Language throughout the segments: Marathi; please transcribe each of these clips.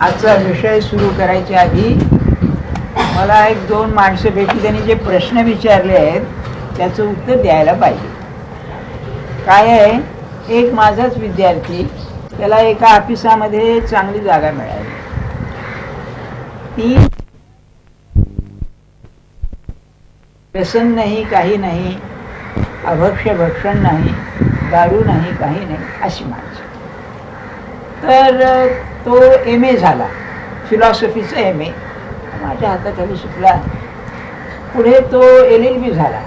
आजचा विषय सुरू करायच्या आधी मला एक दोन माणसं भेटली, त्यांनी जे प्रश्न विचारले आहेत त्याचं उत्तर द्यायला पाहिजे. काय आहे, एक माझाच विद्यार्थी, त्याला एका ऑफिसामध्ये चांगली जागा मिळाली. ती व्यसन नाही, काही नाही, अभक्ष भक्षण नाही, दारू नाही, काही नाही, अशी माणसं. तर तो MA झाला, फिलॉसॉफीचा MA माझ्या हाताखाली शिकला. पुढे तो LLB झाला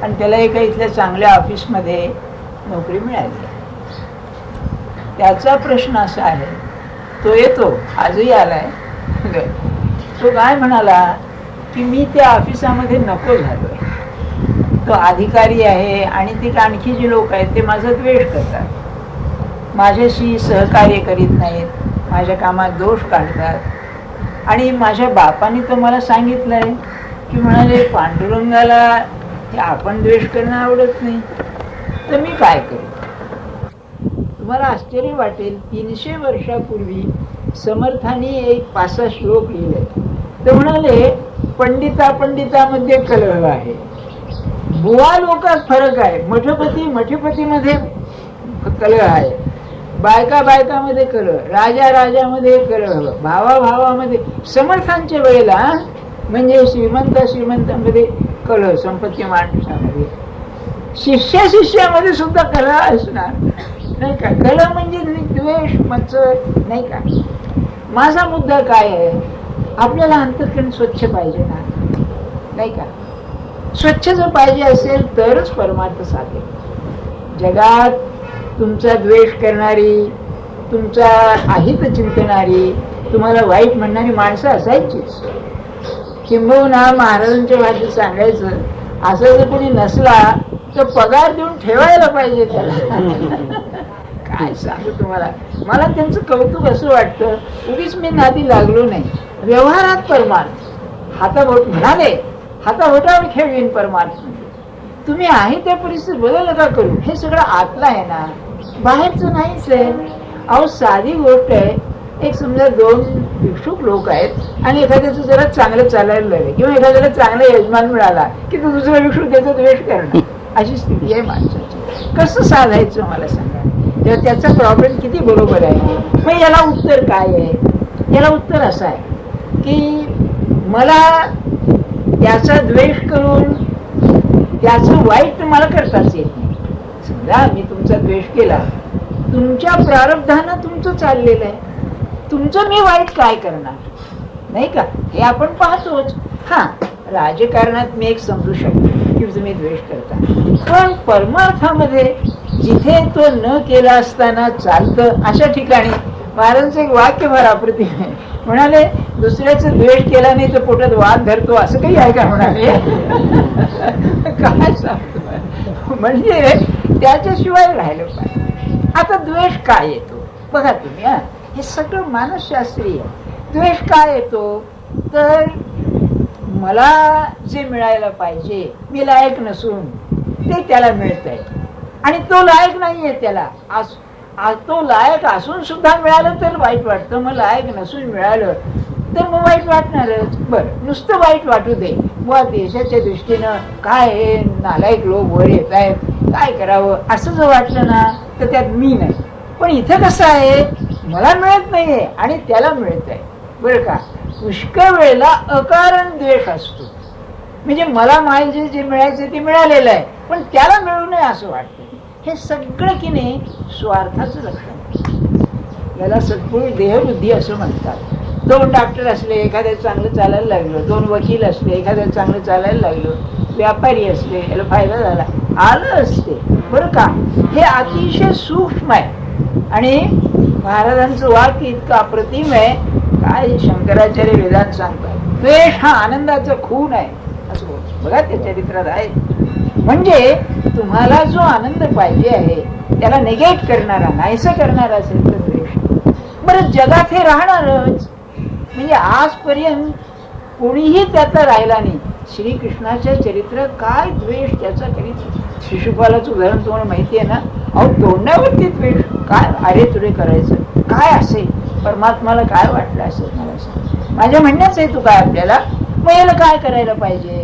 आणि त्याला एका इथल्या चांगल्या ऑफिसमध्ये नोकरी मिळाली. त्याचा प्रश्न असा आहे, तो येतो, आजही आलाय. तो काय म्हणाला की मी त्या ऑफिसामध्ये नको झालोय. तो अधिकारी आहे आणि ते आणखी जे लोक आहेत ते माझा द्वेष करतात, माझ्याशी सहकार्य करीत नाहीत, माझ्या कामात दोष काढतात. आणि माझ्या बापाने तर मला सांगितलंय की म्हणाले पांडुरंगाला हे आपण द्वेष करणं आवडत नाही, तर मी काय करू. तुम्हाला आश्चर्य वाटेल, 300 वर्षापूर्वी समर्थांनी एक 5-6 श्लोक लिहिले. ते म्हणाले पंडितामध्ये कलह आहे, बुवा लोकात फरक आहे, मठपतीमध्ये कलह आहे, बायकामध्ये कलह, राजामध्ये कलह, भावामध्ये. समर्थांच्या वेळेला म्हणजे श्रीमंतामध्ये कलह, संपत्ती माणसामध्ये, शिष्यामध्ये सुद्धा कलह असणार नाही का. कलह म्हणजे द्वेष, मत्सर नाही का. माझा मुद्दा काय आहे, आपल्याला अंतःकरण स्वच्छ पाहिजे ना, नाही का. स्वच्छ जर पाहिजे असेल तरच परमार्थ साधेल. जगात तुमचा द्वेष करणारी, तुमचा अहित चिंतणारी, तुम्हाला वाईट म्हणणारी माणसं असायचीच. किंबहुना महाराजांच्या भाषेत सांगायचं, असं जर कोणी नसला तर पगार देऊन ठेवायला पाहिजे त्याला. काय सांगू तुम्हाला, मला त्यांचं कौतुक असं वाटतं, उगीच मी नादी लागलो नाही. व्यवहारात परमार्थ, हाताबोट म्हणाले, हाताबोटावर खेळवीन परमार्थ. तुम्ही आहे त्या परिस्थितीत बदल नका करू. हे सगळं आतलं आहे ना, बाहेरचं नाहीच आहे. अहो साधी गोष्ट आहे, एक समजा 2 भिक्षुक लोक आहेत आणि एखाद्याचं जरा चांगलं चालायला लागले किंवा एखाद्याला चांगला यजमान मिळाला की तो दुसरा भिक्षुक त्याचा द्वेष करणं, अशी स्थिती आहे माणसाची. कसं साधायचं मला सांगा. तेव्हा त्याचा प्रॉब्लेम किती बरोबर आहे. मग याला उत्तर काय आहे, याला उत्तर असं आहे की मला त्याचा द्वेष करून त्याचं वाईट मला करताच येत नाही. समजा मी तुमचा द्वेष केला, तुमच्या प्रारब्धानं तुमचं चाललेलं आहे, तुमचं मी वाईट काय करणार, नाही का. हे आपण पाहतोच. हा, राजकारणात मी एक समजू शकतो की तुम्ही द्वेष करता, पण परमार्थामध्ये जिथे तो न केला असताना चालतं अशा ठिकाणी महाराजांचं एक वाक्य फार अप्रतिम आहे. म्हणाले दुसऱ्याचं द्वेष केला नाही तर पोटात वाद धरतो, असं काही आहे का म्हणाले. काय सांगतो, म्हणजे त्याच्याशिवाय राहिलं पाहिजे. आता द्वेष काय येतो बघा तुम्ही. हे सगळं मानसशास्त्रीय. द्वेष काय येतो तर मला जे मिळायला पाहिजे, मी लायक नसून ते त्याला मिळतंय आणि तो लायक नाहीये त्याला. तो लायक असून सुद्धा मिळालं तर वाईट वाटतं, मग लायक नसून मिळालं तर मग वाईट वाटणारच. बरं, नुसतं वाईट वाटू दे, व देशाच्या दृष्टीनं काय हे नालायक लोक वर येत आहेत, काय करावं असं जर वाटलं ना तर त्यात मी नाही. पण इथं कसं आहे, मला मिळत नाहीये आणि त्याला मिळत आहे. बरं का, पुष्कळ वेळेला अकारण द्वेष असतो. म्हणजे मला माहिती जे मिळायचं ते मिळालेलं आहे पण त्याला मिळू नये असं वाटतं. हे सगळं की नाही स्वार्थाचं लक्षण. याला सद्गुण देहबुद्धी असं म्हणतात. 2 डॉक्टर असले, एखाद्या चांगलं चालायला लागलं, 2 वकील असले, एखाद्या चांगलं चालायला लागलं, व्यापारी असले, याला फायदा झाला, आलं असते. बरं का, हे अतिशय सूक्ष्म आहे. आणि महाराजांचं वाक्य इतकं अप्रतिम आहे, काय शंकराचार्य वेदांत सांगतात, द्वेष हा आनंदाचा खून आहे असं बघा त्या चरित्रात आहे. म्हणजे तुम्हाला जो आनंद पाहिजे आहे त्याला निगेट करणारा, नाहीसं करणारा असेल तर द्वेष. बरं, जगात हे राहणारच. म्हणजे आजपर्यंत कोणीही त्याचा राहिला नाही. श्रीकृष्णाच्या चरित्रात काय द्वेष त्याचा करीत. शिशुपालाचं उदाहरण तुम्हाला माहिती आहे ना. अहो तोंडावरती द्वेष, काय अरे तुरे करायचं काय असेल, परमात्माला काय वाटलं असेल मला सांग. माझ्या म्हणण्याच आहे तू काय आपल्याला, मग याला काय करायला पाहिजे.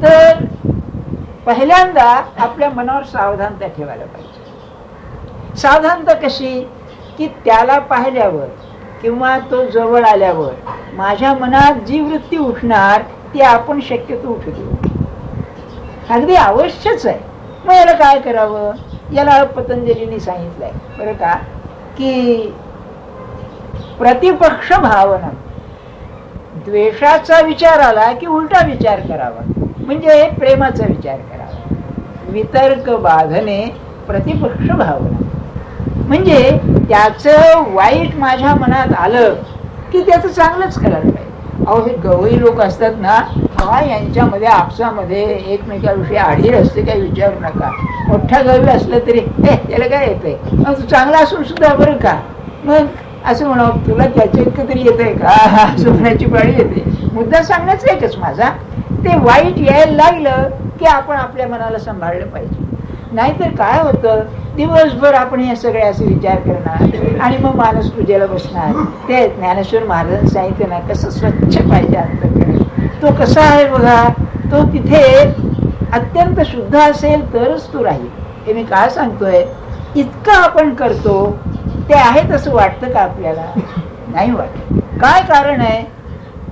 तर पहिल्यांदा आपल्या मनावर सावधानता ठेवायला पाहिजे. सावधानता कशी की त्याला पाहिल्यावर किंवा तो जवळ आल्यावर माझ्या मनात जी वृत्ती उठणार ती आपण शक्यतो उठू देऊ, अगदी अवश्यच आहे. मग याला काय करावं, याला पतंजलीने सांगितलंय बरं का की प्रतिपक्ष भावना, द्वेषाचा विचार आला की उलटा विचार करावा, म्हणजे प्रेमाचा विचार करावा. वितर्क बाधने प्रतिपक्ष भावना, म्हणजे त्याचं वाईट माझ्या मनात आलं की त्याचं चांगलंच करायला पाहिजे. अहो हे गवई लोक असतात ना, काय यांच्यामध्ये आपसामध्ये एकमेकाविषयी आढीर असते, काही विचारू नका. मोठ्या गवई असलं तरी याला काय येतंय, तू चांगला असून सुद्धा बरं का, मग असं म्हणावं तुला त्याच्या इतकं तरी येतंय का, सुटण्याची पाळी येते. मुद्दा सांगण्याच एकच माझा, ते वाईट यायला लागलं की आपण आपल्या मनाला सांभाळलं पाहिजे. नाहीतर काय होतं, दिवसभर आपण हे सगळे असे विचार करणार आणि मग मानस पूजेला बसणार. ते ज्ञानेश्वर महाराजांनी सांगितलं ना, कसं स्वच्छ पाहिजे अंतःकरण. तो कसा आहे बघा, तो तिथे अत्यंत शुद्ध असेल तरच तो राहील. हे मी काय सांगतोय, इतकं आपण करतो ते आहे तसं वाटतं का आपल्याला, नाही वाटत. काय कारण आहे,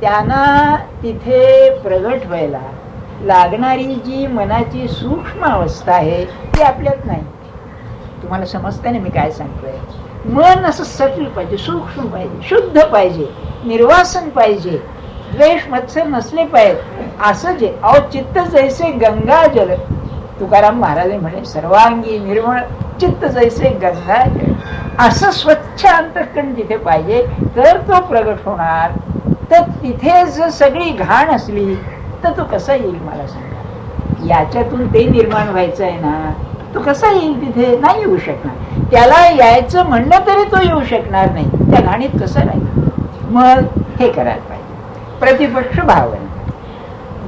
त्यांना तिथे प्रगट व्हायला लागणारी जी मनाची सूक्ष्म अवस्था आहे ती आपल्यात नाही. तुम्हाला समजतं ना मी काय सांगतोय. मन असं सटल पाहिजे, सूक्ष्म पाहिजे, शुद्ध पाहिजे, निर्वासन पाहिजे, द्वेष मत्सर नसले पाहिजे. असं जे अहो चित्त जैसे गंगा जल, तुकाराम महाराज म्हणे सर्वांगी निर्मळ चित्त जैसे गंगा जल, असं स्वच्छ अंतःकरण जिथे पाहिजे तर तो प्रगट होणार. तर तिथे जर सगळी घाण असली तर तो कसा येईल मला सांगा. याच्यातून ते निर्माण व्हायचं आहे ना, तो कसा येईल, तिथे नाही येऊ शकणार. त्याला यायचं म्हणलं तरी तो येऊ शकणार नाही, त्या घाणीत कसं राहील. मग हे करायला पाहिजे प्रतिपक्ष भावना.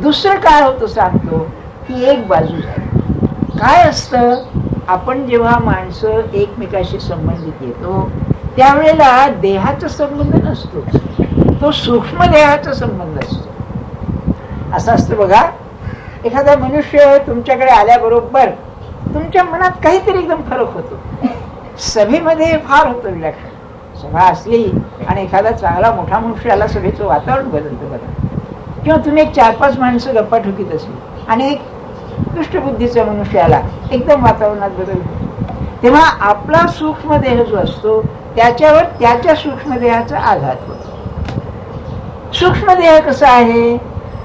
दुसरं काय होतं सांगतो की एक बाजू झाली. काय असतं, आपण जेव्हा माणसं एकमेकाशी संबंधित येतो त्यावेळेला देहाचा संबंध नसतो, तो सूक्ष्म देहाचा संबंध असतो. असं असतं बघा, एखादा मनुष्य तुमच्याकडे आल्याबरोबर तुमच्या मनात काहीतरी एकदम फरक होतो. सभेमध्ये फार होतं विलक्षण. सभा असली आणि एखादा चांगला मोठा मनुष्य आला, सभेचं वातावरण बदलतं बघा. किंवा तुम्ही एक 4-5 माणसं गप्पा ठोकीत असली आणि एक दुष्टबुद्धीचा मनुष्य आला, एकदम वातावरणात बदल होतो. तेव्हा आपला सूक्ष्म देह जो असतो त्याच्यावर त्याच्या सूक्ष्म देहाचा आघात होतो. सूक्ष्म देह कसा आहे,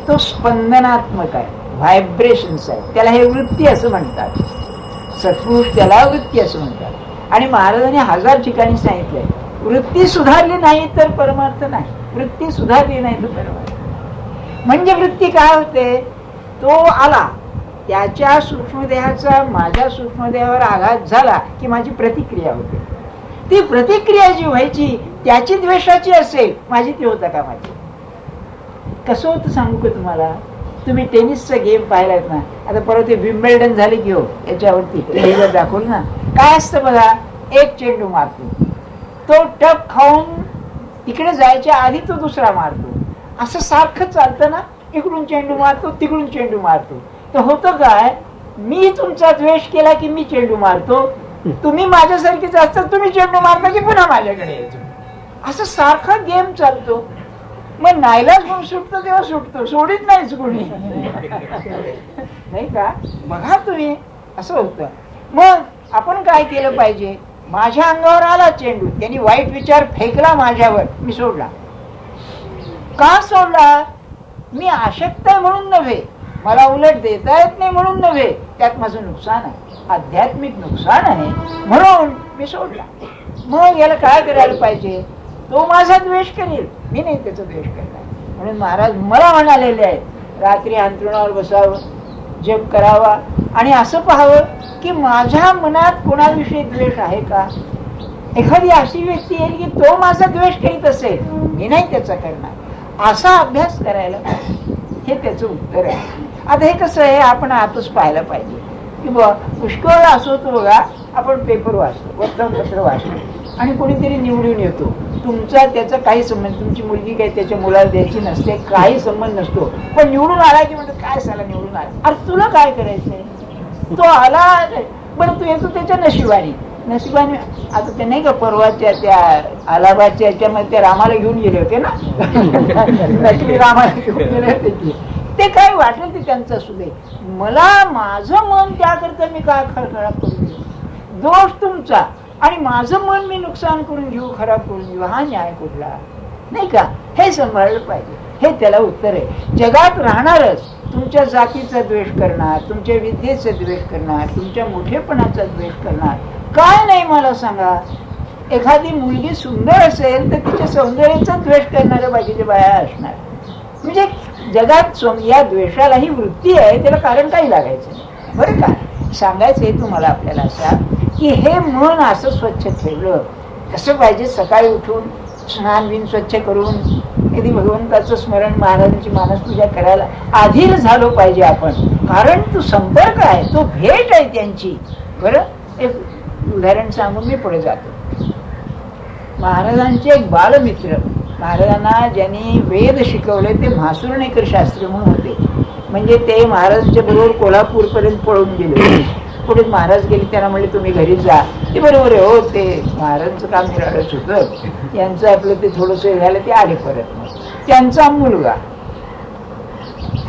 तो स्पंदनात्मक आहे, व्हायब्रेशन्स आहे. त्याला हे वृत्ती असं म्हणतात. सत्पुरुष त्याला वृत्ती असं म्हणतात. आणि महाराजांनी 1000 ठिकाणी सांगितलंय, वृत्ती सुधारली नाही तर परमार्थ नाही, वृत्ती सुधारली नाही तर परमार्थ. म्हणजे वृत्ती काय होते, तो आला, त्याच्या सूक्ष्मदेहाचा माझ्या सूक्ष्मदेहावर आघात झाला की माझी प्रतिक्रिया होते. ती प्रतिक्रिया जी व्हायची त्याची द्वेषाची असेल, माझी ती होता का माझी. कसं होतं सांगू का तुम्हाला, तुम्ही टेनिसचा गेम पाहिलात ना, आता परत ते विम्बल्डन झाले की हो याच्यावरती टीव्हीला दाखवलं ना, काय असतं बघा, एक चेंडू मारतो, तो टप खाऊन तिकडे जायच्या आधी तो दुसरा मारतो, असं सारखं चालतं ना, इकडून चेंडू मारतो तिकडून चेंडू मारतो. तर होतं काय, मी तुमचा द्वेष केला की मी चेंडू मारतो, तुम्ही माझ्यासारखीच असतात, तुम्ही चेंडू मारता की पुन्हा माझ्याकडे यायचं, असं सारखा गेम चालतो. मग नाईलाज म्हणून सुटतो तेव्हा सुटतो, सोडित नाहीच कोणी, नाही का. बघा तुम्ही, असं होतं. मग आपण काय केलं पाहिजे, माझ्या अंगावर आला चेंडू, त्यांनी वाईट विचार फेकला माझ्यावर, मी सोडला. का सोडला, मी अशक्त आहे म्हणून नव्हे, मला उलट देता येत नाही म्हणून नव्हे, त्यात माझं नुकसान आहे, आध्यात्मिक नुकसान आहे म्हणून मी सोडला. मग याला काय करायला पाहिजे, तो माझा द्वेष करेल, मी नाही त्याचा द्वेष करणार. म्हणून महाराज मला म्हणालेले आहेत, रात्री अंथरुणावर बसावं, जप करावा आणि असं पाहावं की माझ्या मनात कोणाविषयी द्वेष आहे का. एखादी अशी व्यक्ती येईल की तो माझा द्वेष करीत असेल, मी नाही त्याचा करणार, असा अभ्यास करायला पाहिजे. हे त्याचं उत्तर आहे. आता हे कसं आहे, आपण आतच पाहायला पाहिजे की पुष्कळ असं होतं बघा, आपण पेपर वाचतो, वर्तमानपत्र वाचतो आणि कोणीतरी निवडून येतो, तुमचा त्याचा काही संबंध, तुमची मुलगी काही त्याच्या मुलाला द्यायची नसते, काही संबंध नसतो, पण निवडून आला की म्हणतो काय साला निवडून आला, अरे तुला काय करायचंय, तो आला बरं, तू येतो त्याच्या नशिबाने. आता ते नाही का परवाच्या त्या अलाहाबादच्या याच्यामध्ये ते रामाला घेऊन गेले होते ना, नकली रामाला घेऊन गेले होते की, ते काय वाटेल ते त्यांचं असू दे, मला माझं मन त्याकरता मी काय खराब करून घेऊ, दोष तुमचा आणि माझं मन मी नुकसान करून घेऊ, खराब करून घेऊ, हा न्याय कुठला, नाही का, हे सांभाळलं पाहिजे. हे त्याला उत्तर आहे. जगात राहणारच तुमच्या जातीचा द्वेष करणार, तुमच्या विद्येचा द्वेष करणार, तुमच्या मोठेपणाचा द्वेष करणार, काय नाही मला सांगा. एखादी मुलगी सुंदर असेल तर तिच्या सौंदर्याचा द्वेष करणाऱ्या बाकीच्या बाया असणार. म्हणजे जगात या द्वेषाला ही वृत्ती आहे, त्याला कारण काही लागायचं नाही. बरं का, सांगायचंय तुम्हाला आपल्याला असा की हे मन असं स्वच्छ ठेवलं कसं पाहिजे, सकाळी उठून स्नान बिन स्वच्छ करून कधी भगवंताचं स्मरण, महाराजांची मानसपूजा करायला अधीर झालो पाहिजे आपण, कारण तो संपर्क आहे, तो भेट आहे त्यांची. बरं, एक उदाहरण सांगून मी पुढे जातो. महाराजांचे एक बालमित्र, महाराजांना ज्यांनी वेद शिकवले ते म्हासुर्णेकर शास्त्री म्हणून होते. म्हणजे ते महाराजांच्या बरोबर कोल्हापूरपर्यंत पळून गेले. पुढे महाराज गेले, त्यांना म्हणले तुम्ही घरी जा. ते बरोबर आहे, हो ते महाराजांचं काम निराळच होतं, यांचं आपलं ते थोडंसं झालं, ते आले परत. त्यांचा मुलगा,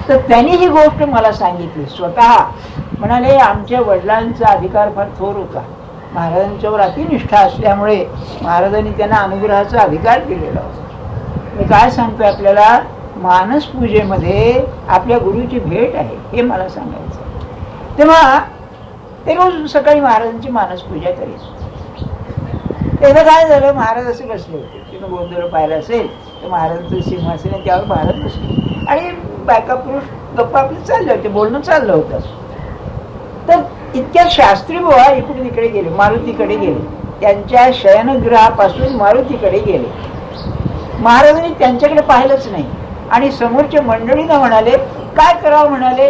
तर त्यांनी ही गोष्ट मला सांगितली स्वतः. म्हणाले आमच्या वडिलांचा अधिकार फार थोर होता, महाराजांच्यावर अतिनिष्ठा असल्यामुळे महाराजांनी त्यांना अनुग्रहाचा अधिकार दिलेला होता. मी काय सांगतोय आपल्याला, मानस पूजेमध्ये आपल्या गुरुची भेट आहे हे मला सांगायचं. तेव्हा ते रोज सकाळी महाराजांची मानस पूजा करीत. एकदा काय झालं, महाराज असे बसले होते, तिनं गोंधळ पाहिला असेल तर महाराजांचं सिंहासन आहे, त्यावर महाराज बसले आणि बायका पुरुष गप्पा आपले चालले होते, बोलणं चाललं होतं. तर इतक्या शास्त्री बुवा इकडे तिकडे गेले, मारुतीकडे गेले, त्यांच्या शयनगृहापासून मारुतीकडे गेले. महाराजांनी त्यांच्याकडे पाहिलंच नाही आणि समोरच्या मंडळीनं म्हणाले काय करावं, म्हणाले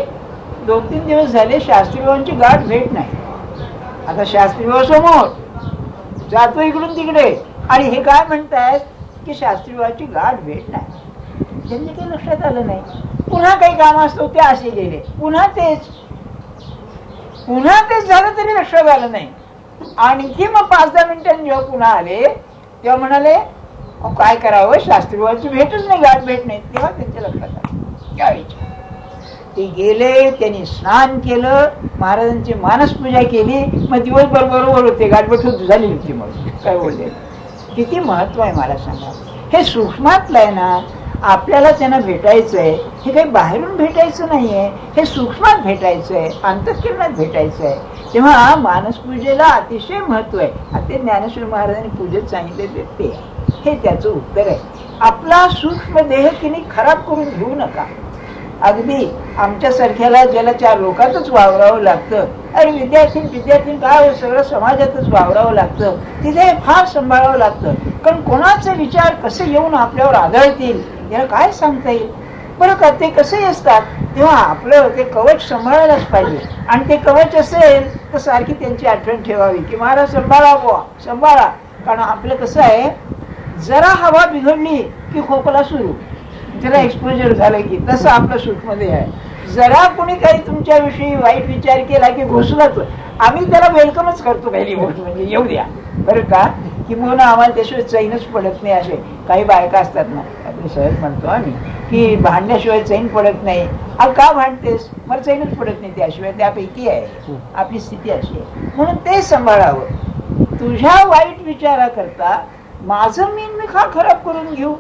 2-3 दिवस झाले शास्त्रीबाबांची गाठ भेट नाही. आता शास्त्रीबाबा समोर जातो इकडून तिकडे आणि हे काय म्हणतायत की शास्त्रीबाबांची गाठ भेट नाही. त्यांनी काही लक्षात आलं नाही. पुन्हा काही काम असतो ते असे गेले, पुन्हा तेच झालं तरी लक्षात आलं नाही. आणखी मग 5-10 मिनिटांनी जेव्हा पुन्हा आले तेव्हा म्हणाले काय करावं, शास्त्रीबाबांची भेटच नाही, गाठ भेट नाही. तेव्हा त्यांच्या लक्षात आलं. या विचार ते गेले, त्यांनी स्नान केलं, महाराजांची मानसपूजा केली, मग दिवसभर बरोबर होते, गाठभट झाली होती. मग काय बोलले, किती महत्व आहे मला सांगा. हे सूक्ष्मातलं आहे ना, आपल्याला त्यांना भेटायचंय, हे काही बाहेरून भेटायचं नाहीये, हे सूक्ष्मात भेटायचंय, अंतःकरणात भेटायचंय. तेव्हा मानसपूजेला अतिशय महत्व आहे. आता ज्ञानेश्वर महाराजांनी पूजेत सांगितले ते हे त्याचं उत्तर आहे. आपला सूक्ष्म देह तिने खराब करून घेऊ नका. अगदी आमच्यासारख्याला ज्याला 4 लोकातच वावरावं लागतं, आणि विद्यार्थी काय सगळं समाजातच वावरावं लागतं, तिथे फार सांभाळावं लागतं. कारण कोणाचे विचार कसे येऊन आपल्यावर आदळतील याला काय सांगता येईल. बरं का, ते कसे असतात, तेव्हा आपलं ते कवच सांभाळायलाच पाहिजे. आणि ते कवच असेल तर सारखी त्यांची आठवण ठेवावी की महाराज सांभाळा बुवा, सांभाळा. कारण आपलं कसं आहे, जरा हवा बिघडली की खोकला सुरू, जरा एक्सपोजर झालं की, तसं आपलं सूटमध्ये आहे. जरा कोणी काही तुमच्याविषयी वाईट विचार केला की घुसलाच, आम्ही त्याला वेलकमच करतो पहिली गोष्ट म्हणजे येऊ द्या. बरं का, की म्हणून आम्हाला त्याशिवाय चैनच पडत नाही. असे काही बायका असतात ना, आपले सहज म्हणतो आम्ही की भांडण्याशिवाय चैन पडत नाही. अहो का भांडतेस, मला चैनच पडत नाही त्याशिवाय, त्यापैकी आहे आपली स्थिती अशी आहे. म्हणून ते सांभाळावं. तुझ्या वाईट विचाराकरता माझं मी का खराब करून घेऊ,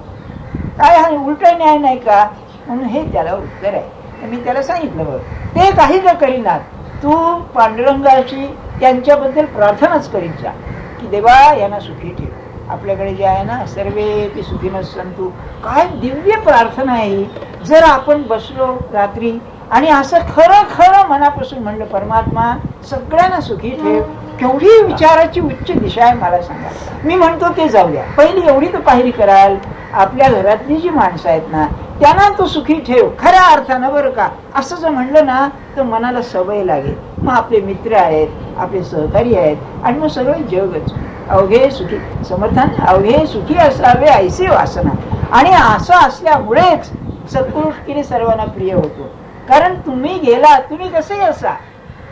काय हा उलटा न्याय नाही का. म्हणून हे त्याला उत्तर आहे. मी त्याला सांगितलं बघ, ते काही न करीनात, तू पांडुरंगाची त्यांच्याबद्दल प्रार्थनाच करीत जा की देवा यांना सुखी ठेव. आपल्याकडे जे आहे ना, सर्वे ती सुखीनः सन्तु, काय दिव्य प्रार्थना आहे. जर आपण बसलो रात्री आणि असं खरं खरं मनापासून म्हणलं, परमात्मा सगळ्यांना सुखी ठेव, केवढी विचाराची उच्च दिशा आहे मला सांगा. मी म्हणतो ते जाऊ द्या, पहिली एवढी तर पायरी कराल, आपल्या घरातली जी माणसं आहेत ना त्यांना तो सुखी ठेव खऱ्या अर्थानं. बरं का, असं जर म्हणलं ना तर मनाला सवय लागेल. मग आपले मित्र आहेत, आपले सहकारी आहेत, आणि मग सगळं जगच. अवघे सुखी समर्थान, अवघे सुखी असावे ऐसे वासना. आणि असं असल्यामुळेच सत्पुरुषकीने सर्वांना प्रिय होतो. कारण तुम्ही गेला, तुम्ही कसेही असा,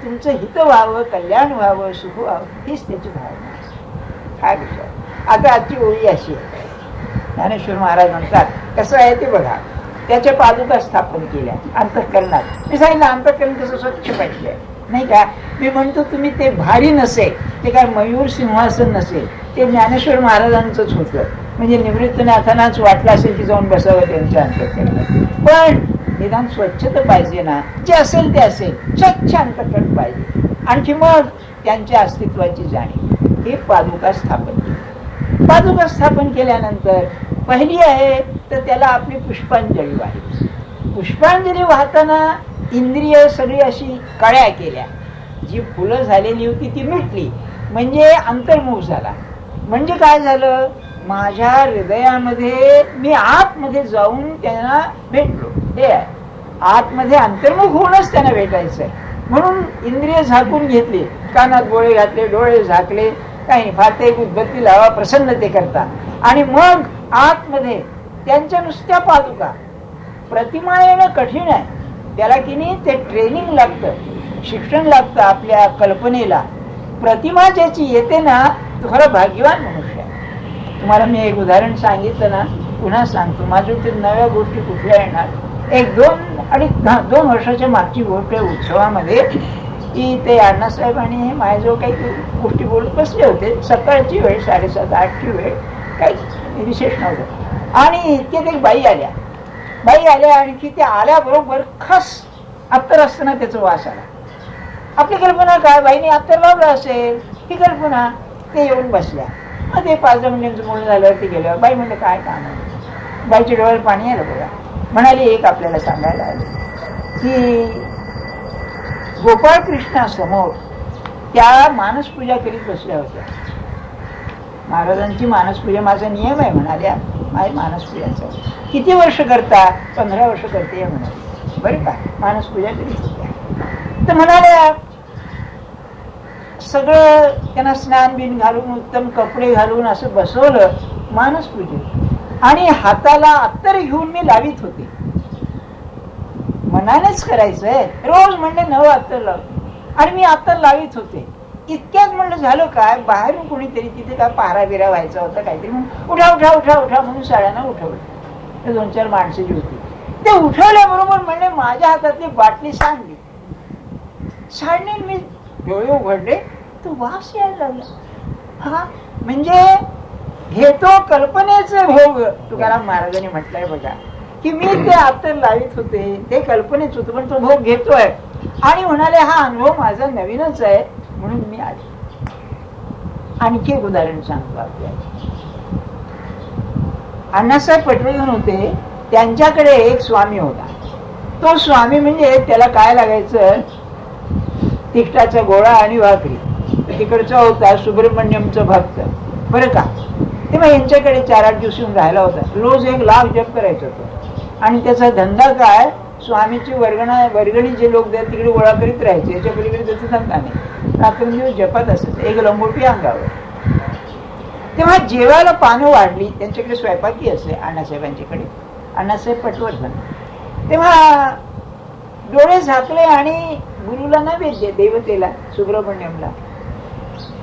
तुमचं हित व्हावं, कल्याण व्हावं, सुख व्हावं, हीच त्याची भावना आहे. काय विचार. आता आजची ओळी अशी आहे, ज्ञानेश्वर महाराज म्हणतात कसं आहे ते बघा. त्याच्या पादुका स्थापन केल्या अंतःकरणात. मी सांगितलं अंतःकरण कसं स्वच्छ पाहिजे, नाही का. मी म्हणतो तुम्ही ते भारी नसेल, ते काय मयूर सिंहासन नसेल, ते ज्ञानेश्वर महाराजांचंच होतं. म्हणजे निवृत्तनाथांनाच वाटलं असेल की जाऊन बसावं त्यांच्या अंतःकरणात. पण निदान स्वच्छ तर पाहिजे ना. जे असेल ते असेल, स्वच्छ अंतःकरण पाहिजे. आणखी मग त्यांच्या अस्तित्वाची जाणीव. हे पादुका स्थापन केली. पादुका स्थापन केल्यानंतर पहिली आहे तर त्याला आपली पुष्पांजली वाहिली. पुष्पांजली वाहताना इंद्रिय सगळी अशी कळ्या केल्या. जी फुलं झालेली होती ती मिटली, म्हणजे अंतर्मुख झाला. म्हणजे काय झालं, माझ्या हृदयामध्ये मी आतमध्ये जाऊन त्यांना भेटलो. हे आहे आतमध्ये अंतर्मुख होऊनच त्यांना भेटायचंय. म्हणून इंद्रिय झाकून घेतली, कानात गोळे घातले, डोळे झाकले, काही नाही, फार ते उद्बत्ती लावा, प्रसन्नते करता. आणि मग आतमध्ये त्यांच्या नुसत्या पादुका. प्रतिमा येणं कठीण आहे, त्याला की नाही ते ट्रेनिंग लागतं, शिक्षण लागतं आपल्या कल्पनेला. प्रतिमा ज्याची येते ना तो खरं भाग्यवान मनुष्य आहे. तुम्हाला मी एक उदाहरण सांगितलं ना, पुन्हा सांगतो. माझ्या ते नव्या गोष्टी कुठल्या येणार. एक 2 वर्षाच्या मागची गोष्ट आहे. उत्सवामध्ये की ते अण्णासाहेब आणि माझ्याजवळ काही गोष्टी बोलत बसले होते. सकाळची वेळ, 7:30-8ची वेळ, काही विशेष नव्हतं. आणि इतक्यात एक बाई आल्या आणि त्या आल्याबरोबर खस अत्तर असताना त्याचा वास आला. आपली कल्पना काय, बाईने अत्तर लावलं असेल ही कल्पना. ते येऊन बसल्या. मग ते 5-10 मिनिटांचं बोलणं झालं, ते गेलं. बाई म्हणलं काय काम आहे. बाईच्या डोळ्याला पाणी आलं बघा. म्हणाली एक आपल्याला सांगायला आलं की गोपाळकृष्णासमोर त्या मानसपूजा करीत बसल्या होत्या. महाराजांची मानसपूजा माझा नियम आहे म्हणाल्या. माझी मानसपूजाचा किती वर्ष करता. 15 वर्ष करते म्हणाले. बरं का, मानसपूजा करीत होत्या. तर म्हणाल्या सगळं त्यांना स्नान बिन घालून, उत्तम कपडे घालून असं बसवलं मानसपूजेत. आणि हाताला अत्तर घेऊन मी लावित होते. मनानेच करायचंय, रोज म्हणले नवं अत्तर लाव. आणि मी अत्तर लावित होते. इतक्यात म्हणलं झालं काय, बाहेरून कोणीतरी तिथे काय पारा बिरा व्हायचा होता काहीतरी, म्हणून उठा उठा उठा उठा म्हणून साड्यांना उठवलं. ते 2-4 माणसं जी होती ते उठवल्याबरोबर म्हणले माझ्या हातातली बाटली सांडली. मी डोळे उघडले, तो वास यायला लागला. हा म्हणजे घेतो कल्पनेचे भोग. तुकाराम महाराजांनी म्हटलंय बघा की मी ते अत्तर लावित होते, ते कल्पनेच होतं, पण तो भोग घेतोय. आणि म्हणाले हा अनुभव माझा नवीनच आहे म्हणून मी आले. आणखी एक उदाहरण सांगतो आपल्याला. अण्णासाहेब पटवर्धन होते, त्यांच्याकडे एक स्वामी होता. तो स्वामी म्हणजे त्याला काय लागायचं, तिखटाचा गोळा आणि भाकरी. तिकडचा होता सुब्रमण्यमचा भक्त बरं का. तेव्हा यांच्याकडे 4-8 दिवस येऊन राहिला होता. रोज 1 लाख जप करायचा होता. आणि त्याचा धंदा काय, स्वामीची वर्गणी जे लोक द्या तिकडे गोळा करीत राहायचे. याच्या पलीकडे त्याचा धंदा नाही. रात्रंदिवस जपात असत, 1 लंगोटी अंगावर. तेव्हा जेवायला पानं वाढली. त्यांच्याकडे स्वयंपाकी असे अण्णासाहेबांच्याकडे, अण्णासाहेब पटवर्धन. तेव्हा डोळे झाकले आणि गुरुला नैवेद्य, देवतेला सुब्रमण्यमला.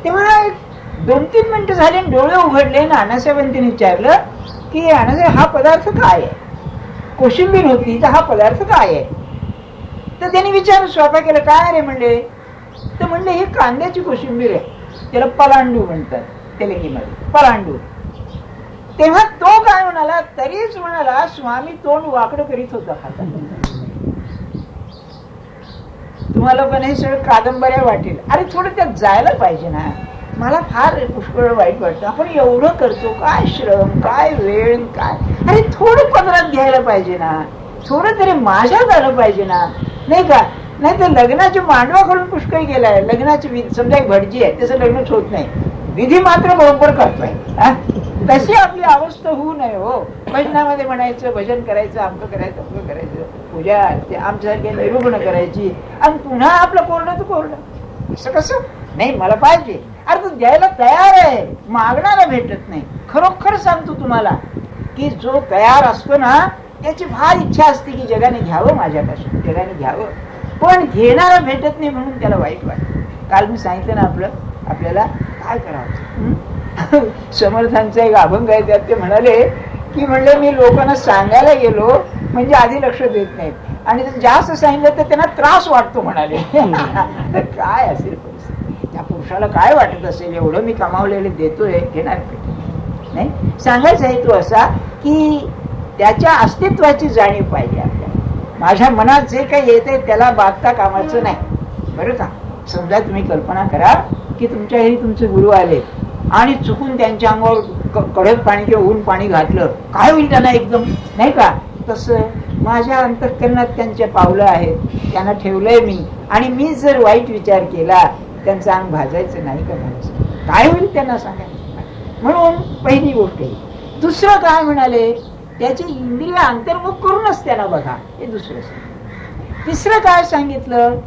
तेव्हा 2-3 मिनिटं झाले, डोळे उघडले ना अण्णासाहेबांनी विचारलं की अण्णासाहेब हा पदार्थ काय आहे. कोशिंबीर होती तर हा पदार्थ काय आहे. तर त्यांनी विचारलं स्वयंपाकीला काय रे म्हणले. तर म्हणले ही कांद्याची कोशिंबीर आहे, त्याला पलांडू म्हणतात तेलुगीमध्ये, पलांडू. तेव्हा तो काय म्हणाला, तरीच म्हणाला स्वामी तोंड वाकडं करीत होता खाताना. तुम्हाला पण हे सगळं कादंबऱ्या वाटेल. अरे थोडं त्यात जायला पाहिजे ना. मला फार पुष्कळ वाईट वाटतं. आपण एवढं करतो, काय श्रम, काय वेळ, काय. अरे थोडं पदरात घ्यायला पाहिजे ना, थोडं तरी माझ्यात आलं पाहिजे ना, नाही का. नाही तर लग्नाच्या मांडवाकडून पुष्कळ गेलाय. लग्नाची समजा एक भटजी आहे, त्याचं लग्नच होत नाही, विधी मात्र बरोबर करतोय. तशी आपली अवस्था होऊ नये हो. भजनामध्ये म्हणायचं, भजन करायचं, अमकं करायचं, अमकं करायचं. पूजा ते आमच्यासारखे निरूपण करायची आणि पुन्हा आपलं कोरडं तर कोरडं. असं कसं? नाही, मला पाहिजे. अरे तू द्यायला तयार आहे, मागणारा भेटत नाही. खरोखर सांगतो तुम्हाला की जो तयार असतो ना त्याची फार इच्छा असते की जगाने घ्यावं, माझ्यापासून जगाने घ्यावं, पण घेणारा भेटत नाही म्हणून त्याला वाईट वाटतं. काल मी सांगितलं ना आपल्याला काय करावं. समर्थांचा एक अभंग आहे, त्यात ते म्हणाले की म्हणले मी लोकांना सांगायला गेलो म्हणजे आधी लक्ष देत नाहीत आणि जास्त सांगितलं तर त्यांना त्रास वाटतो म्हणाले. तर काय असेल परिस्थिती, त्या पुरुषाला काय वाटत असेल, एवढं मी कमावलेले देतोय, घेणार नाही. सांगायचा हेतू असा की त्याच्या अस्तित्वाची जाणीव पाहिजे आपल्याला. माझ्या मनात जे काही येते त्याला बाधता कामाचं नाही, बरं का. समजा तुम्ही कल्पना करा की तुमच्या घरी तुमचे गुरु आले आणि चुकून त्यांच्या अंगावर कडक पाणी किंवा ऊन पाणी घातलं, काय होईल त्यांना एकदम, नाही का. तसं माझ्या अंतःकरणात त्यांच्या पावलं आहेत, त्यांना ठेवलंय मी, आणि मी जर वाईट विचार केला त्यांचं अंग भाजायचं नाही का, काय होईल त्यांना सांगायचं. म्हणून पहिली गोष्ट ही. दुसरं काय म्हणाले, त्याचे इंद्रिय अंतर्मुख करूनच त्याला बघा, हे दुसरं. तिसरं काय सांगितलं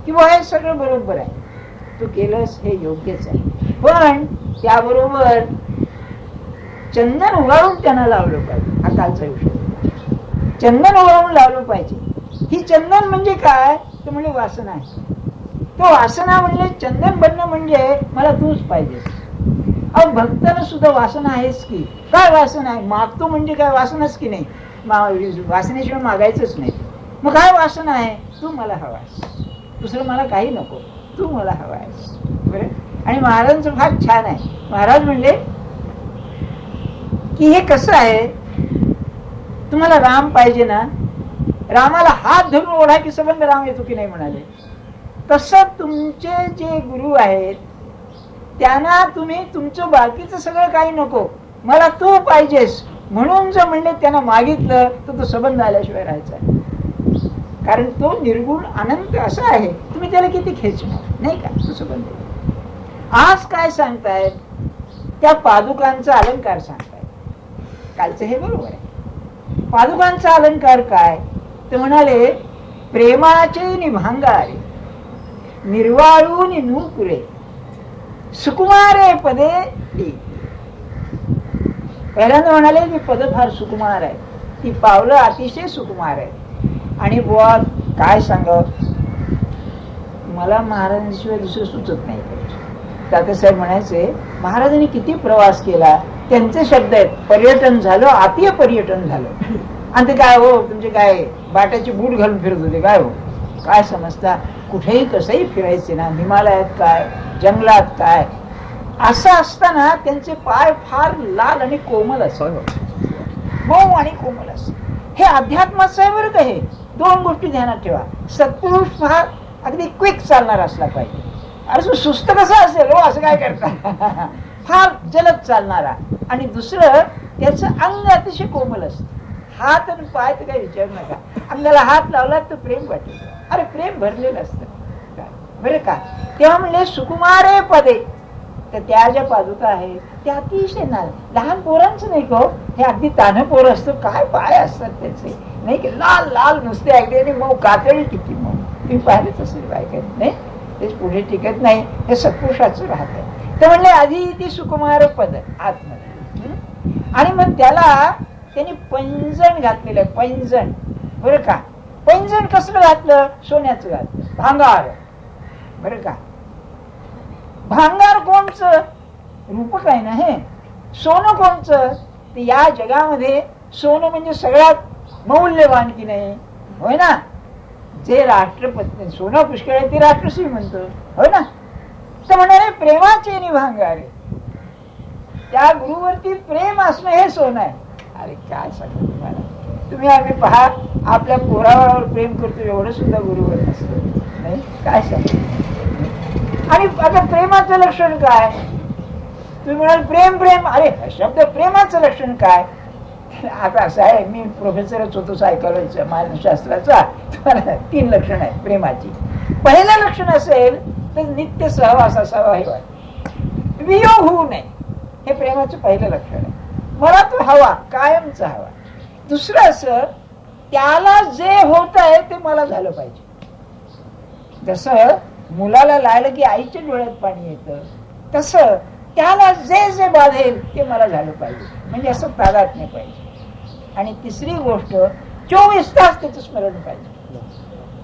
की हे सगळं बरोबर आहे, तू केलंस हे योग्यच आहे, पण त्याबरोबर चंदन उगाळून त्यांना लावलं पाहिजे. हा कालचा विषय, चंदन उगाळून लावलं पाहिजे. ही चंदन म्हणजे काय, तर म्हणजे वासना आहे. तो वासना म्हणजे चंदन बनणं म्हणजे मला तूच पाहिजे. अहो भक्ताला सुद्धा वासना आहेच की. काय वासना आहे, मागतो म्हणजे काय वासनाच की नाही, वासनेशिवाय मागायचंच नाही. मग काय वासना आहे, तू मला हवायस, दुसरं मला काही नको, तू मला हवायस. बरं. आणि महाराजांचं फार छान आहे. महाराज म्हणले की हे कसं आहे, तुम्हाला राम पाहिजे ना, रामाला हात धरून ओढा की संबंध राम येतो की नाही म्हणाले. तसं तुमचे जे गुरु आहेत त्यांना तुम्ही तुमचं बाकीचं सगळं काही नको, मला तू पाहिजेस म्हणून जर म्हणले त्यांना मागितलं तर तो संबंध आल्याशिवाय राहायचा आहे. कारण तो निर्गुण अनंत असा आहे, तुम्ही त्याला किती खेचणार, नाही का, तो संबंध. आज काय सांगतायत, त्या पादुकांचा अलंकार सांगतायत. कालचं हे बरोबर आहे. पादुकांचा अलंकार काय, ते म्हणाले प्रेमाचे निभांगारे निर्वाळून नूपुरे सुकुमारे पदे. पहिल्यांदा म्हणाले की पद फार सुकुमार आहे, ती पावलं अतिशय सुकुमार आहे. आणि बुवा काय सांग, मला महाराजांशिवाय दुसरं सुचत नाही. तात्यासाहेब म्हणायचे महाराजांनी किती प्रवास केला, त्यांचे शब्द आहेत, पर्यटन झालं, अतिय पर्यटन झालं. आणि ते काय हो, तुमचे काय बाटाची बूट घालून फिरत होते काय हो, काय समजता, कुठेही कसंही फिरायचे ना, हिमालयात काय, जंगलात काय. असं असताना त्यांचे पाय फार लाल आणि कोमल असत, मऊ आणि कोमल असत. हे अध्यात्माचं आहे बरं का. हे दोन गोष्टी ध्यानात ठेवा. सत्पुरुष फार अगदी क्विक चालणार असला पाहिजे. अरे सुस्त कसं असेल हो, असं काय करता, फार जलद चालणारा. आणि दुसरं त्याचं अंग अतिशय कोमल असतं. हात आणि पाय तर काही विचारू नका, अंगाला हात लावला तर प्रेम वाटेल. अरे प्रेम भरलेलं असतं बरं का. तेव्हा म्हणले सुकुमारे पदे, तर त्या ज्या पादुका आहेत त्या अतिशय लहान पोरांचं नाही को, हे अगदी तान्ह पोर असतं, काय पाय असतात त्याचे, नाही की लाल लाल नुसते अगदी, आणि मऊ कातळी किती मऊ. तुम्ही पाहिलेच असेल बायकात, नाही तेच पुढे टिकत नाही, हे सत्पुरुषाचं राहत. तर म्हणले आधी ती सुकुमार पद आतमध्ये, आणि मग त्याला त्यांनी पैंजण घातलेलं आहे, पैंजण बरं का. पैंजण कसलं घातलं, सोन्याचं घातलं, भांगार बरं का. भांगार कोणचं, रूपक आहे ना हे. सोनं कोणचं, ते या जगामध्ये सोनं म्हणजे सगळ्यात मौल्यवान की नाही, होय ना. जे राष्ट्रपती सोनं पुष्कळ आहे ते राष्ट्रश्री म्हणतो, होय ना. तर म्हणाले प्रेमाचे निभांगारे, त्या गुरुवरती प्रेम असणं हे सोनं आहे. अरे काय सांगू तुम्हाला, तुम्ही आम्ही पहा आपल्या पोरावर प्रेम करतो, एवढं सुद्धा गुरुवर नसतं, नाही काय सांगू. आणि आता प्रेमाचं लक्षण काय, तुम्ही म्हणाल प्रेम प्रेम, अरे शब्द प्रेमाचं लक्षण काय. आता असं आहे, मी प्रोफेसरच होतो सायकॉलॉजीचा, मानसशास्त्राचा. 3 लक्षण आहेत प्रेमाची. पहिलं लक्षण असेल तर नित्य सहवास असावा, हे वाट वियोग होऊ नये, हे प्रेमाचं पहिलं लक्षण आहे. मला तो हवा, कायमचा हवा. दुसरं असं त्याला जे होत आहे ते मला झालं पाहिजे. जसं मुलाला लागलं की आईच्या डोळ्यात पाणी येतं, तसं त्याला जे जे बाधेल ते मला झालं पाहिजे, म्हणजे असं तादात्म्य पाहिजे. आणि तिसरी गोष्ट 24 तास त्याचं स्मरण पाहिजे.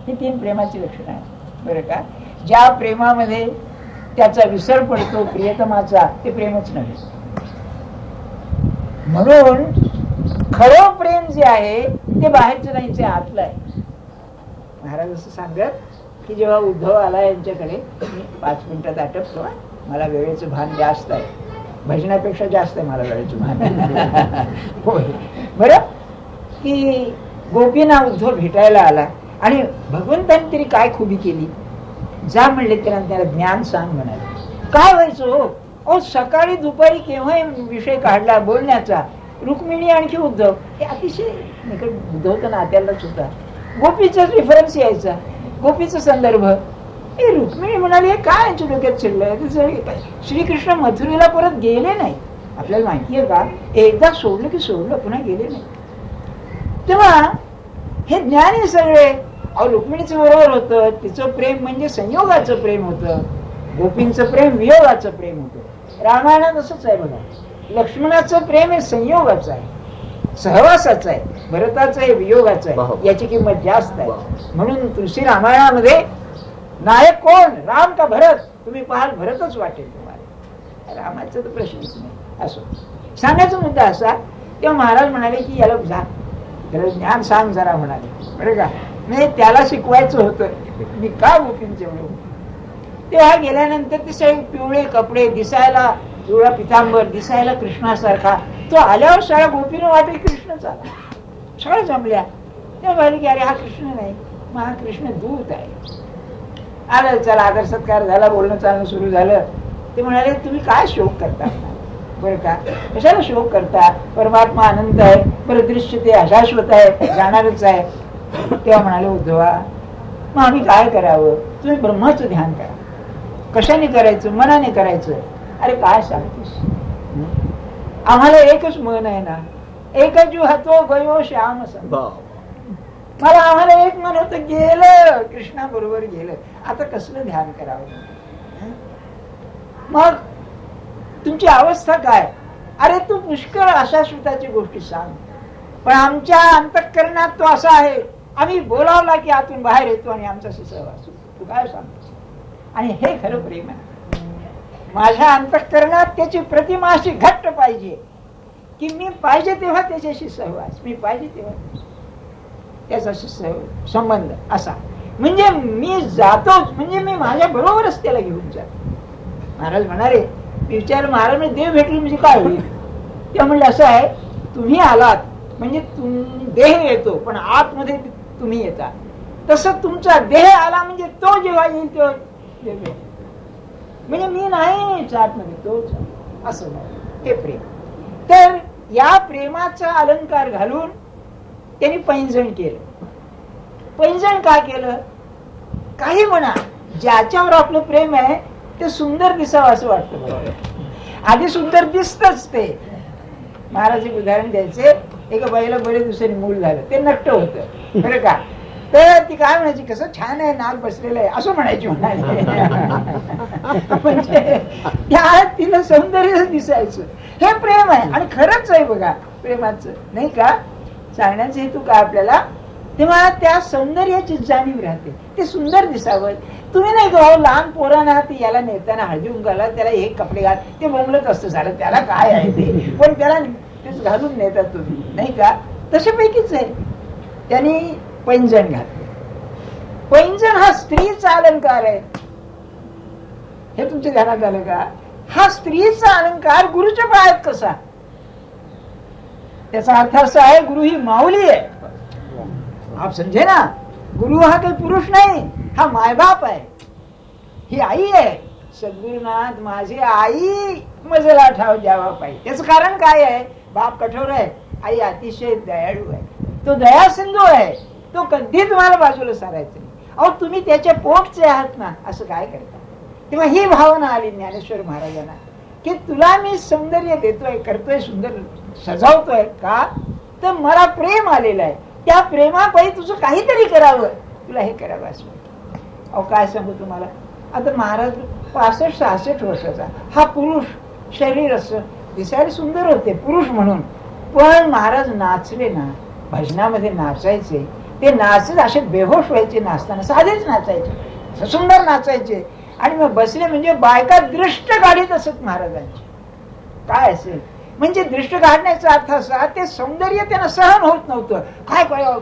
ही 3 प्रेमाची लक्षणं आहेत बरं का. ज्या प्रेमामध्ये त्याचा विसर पडतो प्रियतमाचा, ते प्रेमच नव्हे. म्हणून खरं प्रेम जे आहे ते बाहेरचं नाही, ते आतलं आहे. महाराज असं सांगत की जेव्हा उद्धव आला यांच्याकडे, मी 5 मिनिटात आटपतो, मला वेळेचं भान जास्त आहे, भजनापेक्षा जास्त आहे मला वेळेचं भान. होय बरं की गोपींना उद्धव भेटायला आला आणि भगवंतांनी तरी काय खुबी केली, जा म्हणले त्याला ज्ञान सांग म्हणाले. काय व्हायचं हो, अहो सकाळी दुपारी केव्हाही विषय काढला बोलण्याचा, रुक्मिणी आणखी उद्धव, हे अतिशय निकट. उद्धव तर नात्यालाच होता, गोपीचा रेफरन्स यायचा, गोपीचा संदर्भ. रुक्मिणी म्हणाली हे काय यांच्या डोक्यात शिरलंय, श्रीकृष्ण मथुरेला परत गेले नाही. आपल्याला माहितीये का, एकदा सोडलं की सोडलं, पुन्हा गेले नाही. तेव्हा हे ज्ञान आहे सगळे. अहो रुक्मिणीचं बरोबर होतं, तिचं प्रेम म्हणजे संयोगाचं प्रेम होतं, गोपींचं प्रेम वियोगाचं प्रेम होतं. रामायणात असंच आहे बघा, लक्ष्मणाचं प्रेम हे संयोगाचं आहे, सहवासाचं आहे, भरताचं हे वियोगाचं आहे, याची किंमत जास्त आहे. म्हणून तुलसी रामायणामध्ये नायक कोण, राम का भरत, तुम्ही पाहाल भरतच वाटेल तुम्हाला, रामाचा तर प्रश्नच नाही. असो सांगायचा मुद्दा असा, तेव्हा महाराज म्हणाले की याला जा, त्याला ज्ञान सांग जरा म्हणाले, बरं का. नाही त्याला शिकवायचं होतं, मी का गोपींचे एवढं. तेव्हा गेल्यानंतर ते सगळे पिवळे कपडे, दिसायला पिवळा पितांबर, दिसायला कृष्णासारखा, तो आल्यावर सगळ्या गोपीनं वाटेल कृष्णच आला. सगळ्या जमल्या, तेव्हा म्हणाले की अरे हा कृष्ण नाही, मग हा कृष्ण दूत आहे. आलं, चला आदर सत्कार झाला, बोलणं चालणं सुरू झालं. ते म्हणाले तुम्ही काय शोक करता बरं का, कशाला शोक करता, परमात्मा आनंद आहे, बरं दृश्य ते अशाश्वत आहे, जाणारच आहे. तेव्हा म्हणाले उद्धवा, मग आम्ही काय करावं, तुम्ही ब्रह्माचं ध्यान करा. कशाने करायचं, मनाने करायचं. अरे काय सांगतेस, आम्हाला एकच मन आहे ना, एकच जीव हतो गयो श्याम संग. मला आम्हाला एक मन होतं, गेलं कृष्णा बरोबर गेलं, आता कसलं ध्यान करावं. मग तुमची अवस्था काय, अरे तू पुष्कळ अशा श्रुताची गोष्टी सांग, पण आमच्या अंतःकरणात तो असा आहे, आम्ही बोलावला की आतून बाहेर येतो आणि आमच्याशी सहवास. तू काय सांगतोस. आणि हे खरं प्रेम आहे. माझ्या अंतःकरणात त्याची प्रतिमा अशी घट्ट पाहिजे की मी पाहिजे तेव्हा त्याच्याशी सहवास, मी पाहिजे तेव्हा त्याच्याशी संबंध असा. म्हणजे मी जातोच, म्हणजे मी माझ्या बरोबरच त्याला घेऊन जातो. महाराज म्हणाले, विचार महाराज म्हणजे देव भेटले म्हणजे काय होईल. ते म्हणले असं आहे, तुम्ही आलात म्हणजे देह येतो, पण आतमध्ये तुम्ही येता. तसं तुमचा देह आला म्हणजे तो जेव्हा येईल तेव्हा देव येईल. म्हणजे मी नाही आतमध्ये, तोच असं हे प्रेम. तर या प्रेमाचा अलंकार घालून त्यांनी पैंजण केलं. पैंजण का केलं, काही म्हणा, ज्याच्यावर आपलं प्रेम आहे ते सुंदर दिसावं असं वाटतं. आधी सुंदर दिसतच ते. महाराज एक उदाहरण द्यायचे, एका बाईला बरेच दिवसांनी मूल झालं, ते नट्ट होतं बरं का. तर ती काय म्हणायची, कसं छान आहे, नाक बसलेलं आहे असं म्हणायची. म्हणजे त्या तिला सौंदर्य दिसायचं. हे प्रेम आहे आणि खरंच आहे बघा प्रेमाचं, नाही का. सांगण्याचा हेतू काय आपल्याला, तेव्हा त्या सौंदर्याची जाणीव राहते, ते सुंदर दिसावं. तुम्ही नाही का लहान पोरांना ते याला नेताना हळदी कुंकाला त्याला हे कपडे घाल, ते बोंबलत असतं झालं, त्याला काय आहे ते, पण त्याला तेच घालून नेतात तुम्ही, नाही का. तशापैकीच आहे, त्यांनी पैंजण घातले. पैंजण हा स्त्रीचा अलंकार आहे, हे तुमच्या ध्यानात आलं का. हा स्त्रीचा अलंकार गुरुच्या पायात कसा, त्याचा अर्थ असा आहे, गुरु ही माऊली आहे. आप समजे ना, गुरु हा काही पुरुष नाही, हा मायबाप आहे, ही आई आहे. सद्गुरुनाथ माझी आई मजला ठाव द्यावा पाहिजे. त्याचं कारण काय आहे, बाप कठोर आहे, आई अतिशय दयाळू आहे, तो दया सिंधू आहे, तो कधी तुम्हाला बाजूला सारायचं नाही. अहो तुम्ही त्याच्या पोटचे आहात ना, असं काय करता. तेव्हा ही भावना आली ज्ञानेश्वर महाराजांना की तुला मी सौंदर्य देतोय, करतोय, सुंदर सजावतोय का, तर मला प्रेम आलेलं आहे. त्या प्रेमापायी तुझं काहीतरी करावं, तुला हे करावं असं वाटतं. अहो काय सांगू तुम्हाला, आता महाराज 65-66 वर्षाचा हा पुरुष, शरीर असं दिसायला सुंदर होते पुरुष म्हणून, पण महाराज नाचले ना, भजनामध्ये नाचायचे, ते नाचत असे बेहोश व्हायचे नाचताना, साधेच नाचायचे, सुंदर नाचायचे, आणि मग बसले म्हणजे बायका दृष्ट काढीत असत महाराजांची. काय असेल म्हणजे दृष्ट काढण्याचा अर्थ असा, ते सौंदर्य त्यांना सहन होत नव्हतं. काय कळावं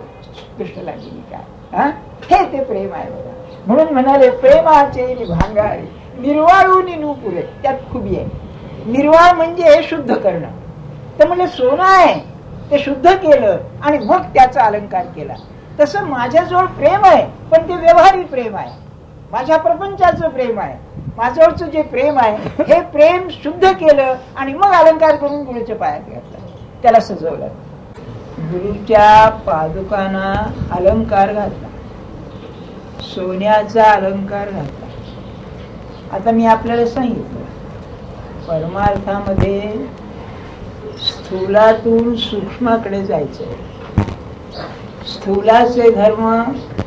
दृष्ट लागली काय, हे ते प्रेम आहे बघा. म्हणून म्हणाले प्रेमाचे भांगारी निर्वाळून नूपुरे, त्यात खुबी आहे. निर्वाळ म्हणजे शुद्ध करणं. तर म्हणजे सोनं आहे ते शुद्ध केलं आणि मग त्याचा अलंकार केला. तसं माझ्याजवळ प्रेम आहे, पण ते व्यवहारिक प्रेम आहे, माझ्या प्रपंचाचं प्रेम आहे. माझ्यावरचं जे प्रेम आहे हे प्रेम शुद्ध केलं आणि मग अलंकार करून गुरुच्या पायात घातला, त्याला सजवलं. गुरुच्या पादुकांना अलंकार घातला, सोन्याचा अलंकार घातला. आता मी आपल्याला सांगितलं, परमार्थामध्ये स्थूलातून सूक्ष्माकडे जायचंय. स्थूलाचे धर्म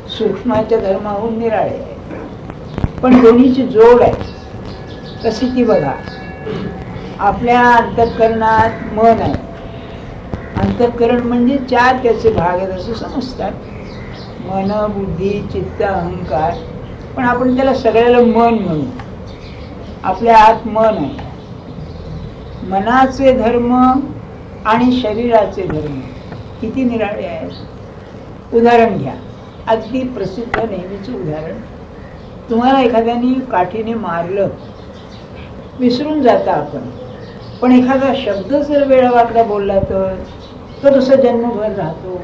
सूक्ष्माच्या धर्माहून निराळे आहे, पण दोन्हीची जोड आहे. कशी ती बघा, आपल्या अंतःकरणात मन आहे. अंतःकरण म्हणजे 4 त्याचे भाग आहेत असं समजतात, मन, बुद्धी, चित्त, अहंकार. पण आपण त्याला सगळ्याला मन म्हणू. आपल्या आत मन आहे. मनाचे धर्म आणि शरीराचे धर्म किती निराळे आहेत. उदाहरण घ्या, अगदी प्रसिद्ध नेहमीचं उदाहरण. तुम्हाला एखाद्याने काठीने मारलं, विसरून जाता आपण, पण एखादा शब्द जर वेळावाकडा बोलला तर तो तसा जन्मभर राहतो.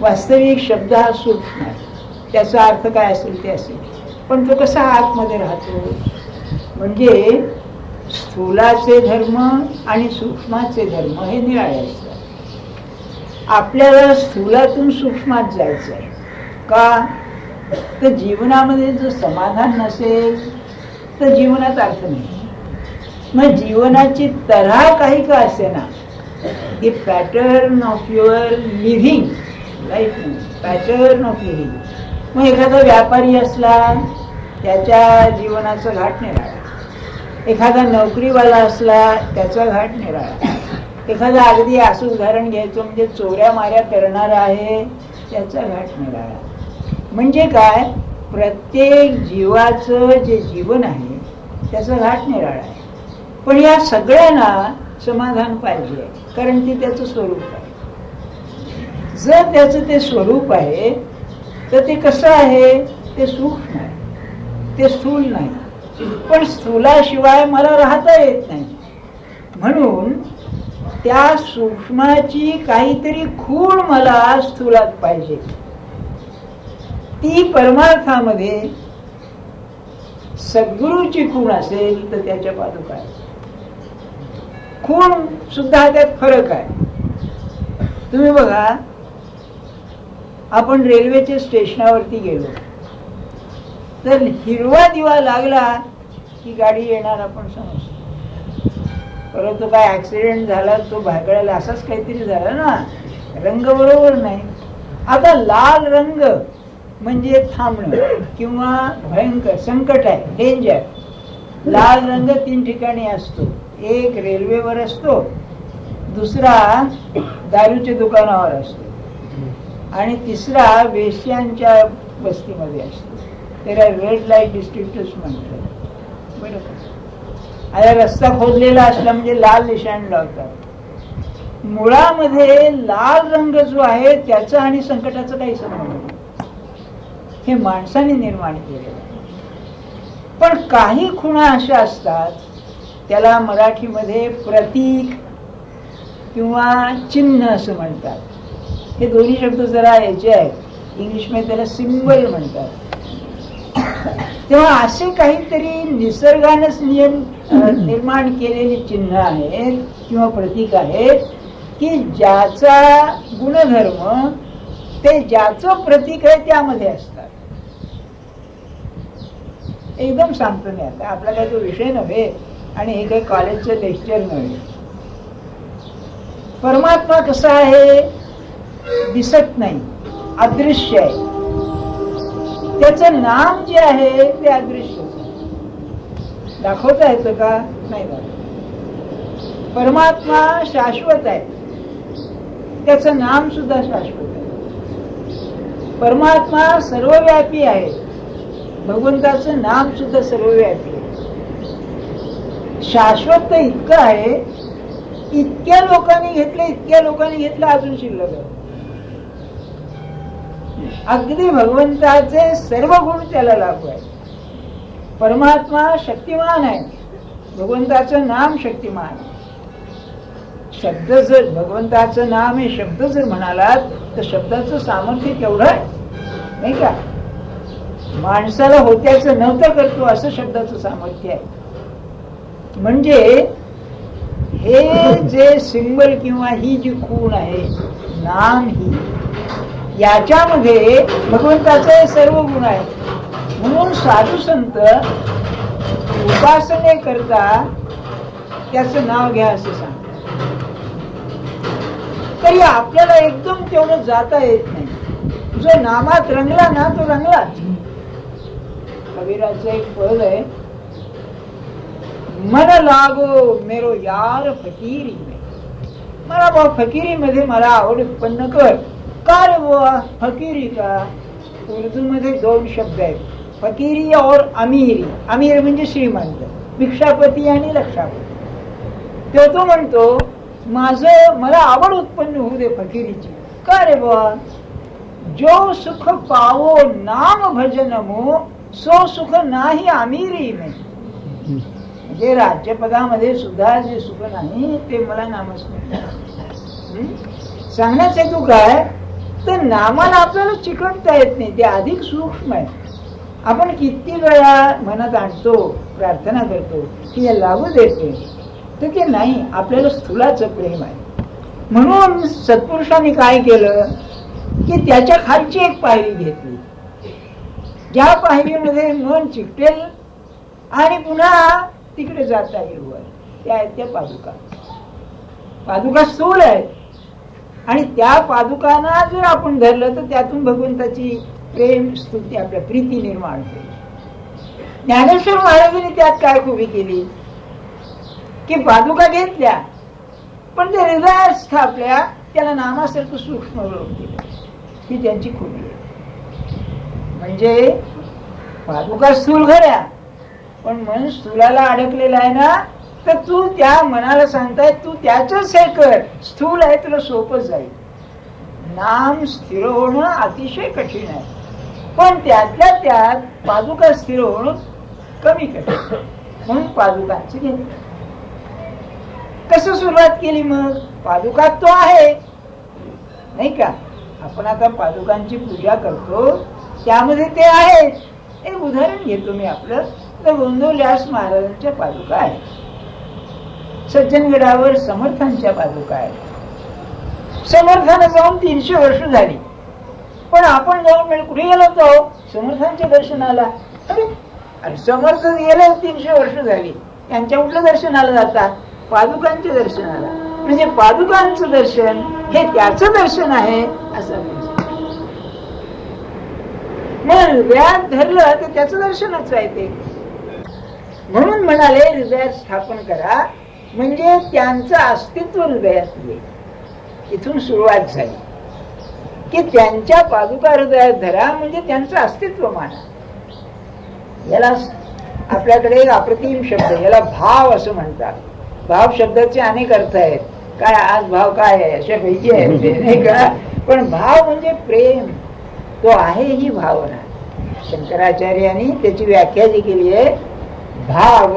वास्तविक शब्द हा सूक्ष्म आहे, त्याचा अर्थ काय असेल ते असेल, पण तो कसा आतमध्ये राहतो. म्हणजे स्थूलाचे धर्म आणि सूक्ष्माचे धर्म हे निराळे असतात. आपल्याला स्थूलातून सूक्ष्मात जायचं आहे का, तर जीवनामध्ये जर समाधान नसेल तर जीवनात अर्थ नाही. मग जीवनाची तऱ्हा काही का असेना, the pattern of your living life, pattern of living. मग एखादा व्यापारी असला त्याच्या जीवनाचा घाट निराळा, एखादा नोकरीवाला असला त्याचा घाट निराळा, एखादा अगदी असं उदाहरण घ्यायचं म्हणजे चोऱ्या माऱ्या करणारा आहे त्याचा घाट निराळा. म्हणजे काय, प्रत्येक जीवाचं जे जीवन आहे त्याचा घाट निराळा आहे. पण या सगळ्यांना समाधान पाहिजे, कारण ते त्याचं स्वरूप आहे. जर त्याचं ते स्वरूप आहे तर ते कसं आहे, ते सूक्ष्म आहे, ते स्थूल नाही. पण स्थूलाशिवाय मला राहता येत नाही. म्हणून त्या सूक्ष्माची काहीतरी खूण मला स्थूलात पाहिजे. ती परमार्थामध्ये सद्गुरूची खूण असेल तर त्याच्या पादुका आहे. खूण सुद्धा त्यात फरक आहे. तुम्ही बघा, आपण रेल्वेच्या स्टेशनावरती गेलो तर हिरवा दिवा लागला की गाडी येणार आपण समजतो. परंतु काय ऍक्सिडेंट झाला, तो भागळायला असाच काहीतरी झाला ना, रंग बरोबर नाही. आता लाल रंग म्हणजे थांबणं किंवा भयंकर संकट आहे, डेंजर. लाल रंग 3 ठिकाणी असतो. एक रेल्वेवर असतो, दुसरा दारूच्या दुकानावर असतो, आणि तिसरा वेश्यांच्या वस्तीमध्ये असतो. त्याला रेड लाईट डिस्ट्रिक्टच म्हणतात. बरोबर. आता रस्ता खोदलेला असला म्हणजे लाल निशाण लावतात. मुळामध्ये लाल रंग जो आहे त्याचा आणि संकटाचा काही संबंध नाही. हे माणसाने निर्माण केलेलं आहे. पण काही खुणा अशा असतात, त्याला मराठीमध्ये प्रतीक किंवा चिन्ह असं म्हणतात. हे दोन्ही शब्द जरा याचे आहेत, इंग्लिशमध्ये त्याला सिम्बल म्हणतात. तेव्हा असे काहीतरी निसर्गानेच निर्माण केलेली चिन्ह आहेत किंवा प्रतीक आहेत की ज्याचा गुणधर्म ते ज्याचं प्रतीक आहे त्यामध्ये असतात. एकदम सांगतो मी, आता आपला काही तो विषय नव्हे आणि हे काही कॉलेजचं लेक्चर नव्हे. परमात्मा कसा आहे दिसत नाही, अदृश्य आहे. त्याचं नाम जे आहे ते अदृश्य दाखवता येतं का? नाही दाखवत. परमात्मा शाश्वत आहे, त्याचं नाम सुद्धा शाश्वत आहे. परमात्मा सर्वव्यापी आहे, भगवंताचं नाम सुद्धा सर्वव्यापी आहे. शाश्वत इतकं आहे, इतक्या लोकांनी घेतलं अजून शिल्लक आहे. अगदी भगवंताचे सर्व गुण त्याला लागू आहे. परमात्मा शक्तिमान आहे, भगवंताचं नाम शक्तिमान आहे. शब्द जर भगवंताचं नाम हे शब्द जर म्हणालात तर शब्दाचं सामर्थ्य केवढं आहे नाही का? माणसाला होत्याचं नव्हतं करतो असं शब्दाचं सामर्थ्य आहे. म्हणजे हे जे सिंबल किंवा ही जी खूण आहे नाम ही, याच्यामध्ये भगवंताचे सर्व गुण आहेत. म्हणून साधू संत उपासने करता त्याचं नाव घ्या असं सांगतात. तरी आपल्याला एकदम तेवढं जाता येत नाही. जो नामात रंगला ना तो रंगलाच. कबीराचं एक पद आहे, मन लागो मेरो यार फकीरी में. मला बा फकीरी मध्ये मला आवड उत्पन्न कर. का रे बुवा फकीरी का? उर्दू मध्ये 2 शब्द आहेत, फकीरी और अमीरी. अमीर म्हणजे श्रीमंत, भिक्षापती आणि लक्षापती. तो म्हणतो मला आवड उत्पन्न होऊ दे फकीरीची. का रे बुवा? जो सुख पावो नाम भजन मो, सो सुख नाही अमीरी में. म्हणजे राज्यपदामध्ये सुद्धा जे सुख नाही ते मला नामस्मरण. सांगण्याचा हेतू काय? तर नामाला आपल्याला चिकटता येत नाही, ते अधिक सूक्ष्म आहे. आपण किती वेळा मनात आणतो, प्रार्थना करतो की हे लागू देते, तर ते नाही. आपल्याला स्थूलाचं प्रेम आहे. म्हणून सत्पुरुषांनी काय केलं की त्याच्या खालची एक पायरी घेतली, ज्या पायरीमध्ये मन चिकटेल आणि पुन्हा तिकडे जाता येईल वर. त्या आहेत त्या पादुका. पादुका स्थूल आहेत आणि त्या पादुकांना जर आपण धरलं तर त्यातून भगवंताची प्रेम स्तुती आपल्या प्रीती निर्माण होते. ज्ञानेश्वर महाराजांनी त्यात काय खूबी केली की पादुका घेतल्या पण ते हृदयात स्थापल्या, त्याला नामासारखं सूक्ष्म रूप दिलं. ही त्यांची खूबी आहे. म्हणजे पादुका स्थूल खऱ्या पण मन स्थूलाला अडकलेलं आहे ना, तर तू त्या मनाला सांगताय तू त्याच हे कर. स्थूल आहे, तुला सोपं जाईल. नाम स्थिर होणं अतिशय कठीण आहे, पण त्यातल्या त्यात पादुका स्थिर होणं कमी कठीण. म्हणून पादुकांचं घेतलं. कसं सुरुवात केली मग? पादुका तो आहे नाही का? आपण आता पादुकांची पूजा करतो, त्यामध्ये ते आहे. एक उदाहरण घेतो मी आपलं. तर गोंदवल्यास महाराजांच्या पादुका आहेत, सज्जनगडावर समर्थांच्या पादुका आहेत. समर्थानं जाऊन 300 वर्ष झाली, पण आपण जाऊन कुठे गेलो होतो? समर्थांच्या दर्शनाला. अरे समर्थ गेले 300 वर्ष झाली, त्यांच्या कुठल्या दर्शनाला जातात? पादुकांच्या दर्शनाला. म्हणजे पादुकांचं दर्शन हे त्याचं दर्शन आहे असं. मग हृदयात धरलं तर त्याचं दर्शनच आहे ते. म्हणून म्हणाले हृदयात स्थापन करा, म्हणजे त्यांचं अस्तित्व हृदयात येईल. इथून सुरुवात झाली की त्यांच्या पादुका हृदयात धरा, म्हणजे त्यांचं अस्तित्व माना. याला आपल्याकडे एक अप्रतिम शब्द, याला भाव असं म्हणतात. भाव शब्दाचे अनेक अर्थ आहेत. काय आज भाव काय आहे अशा पैकी आहे नाही का? पण भाव म्हणजे प्रेम, तो आहे ही भावना. शंकराचार्यांनी त्याची व्याख्या जी केली आहे, भाव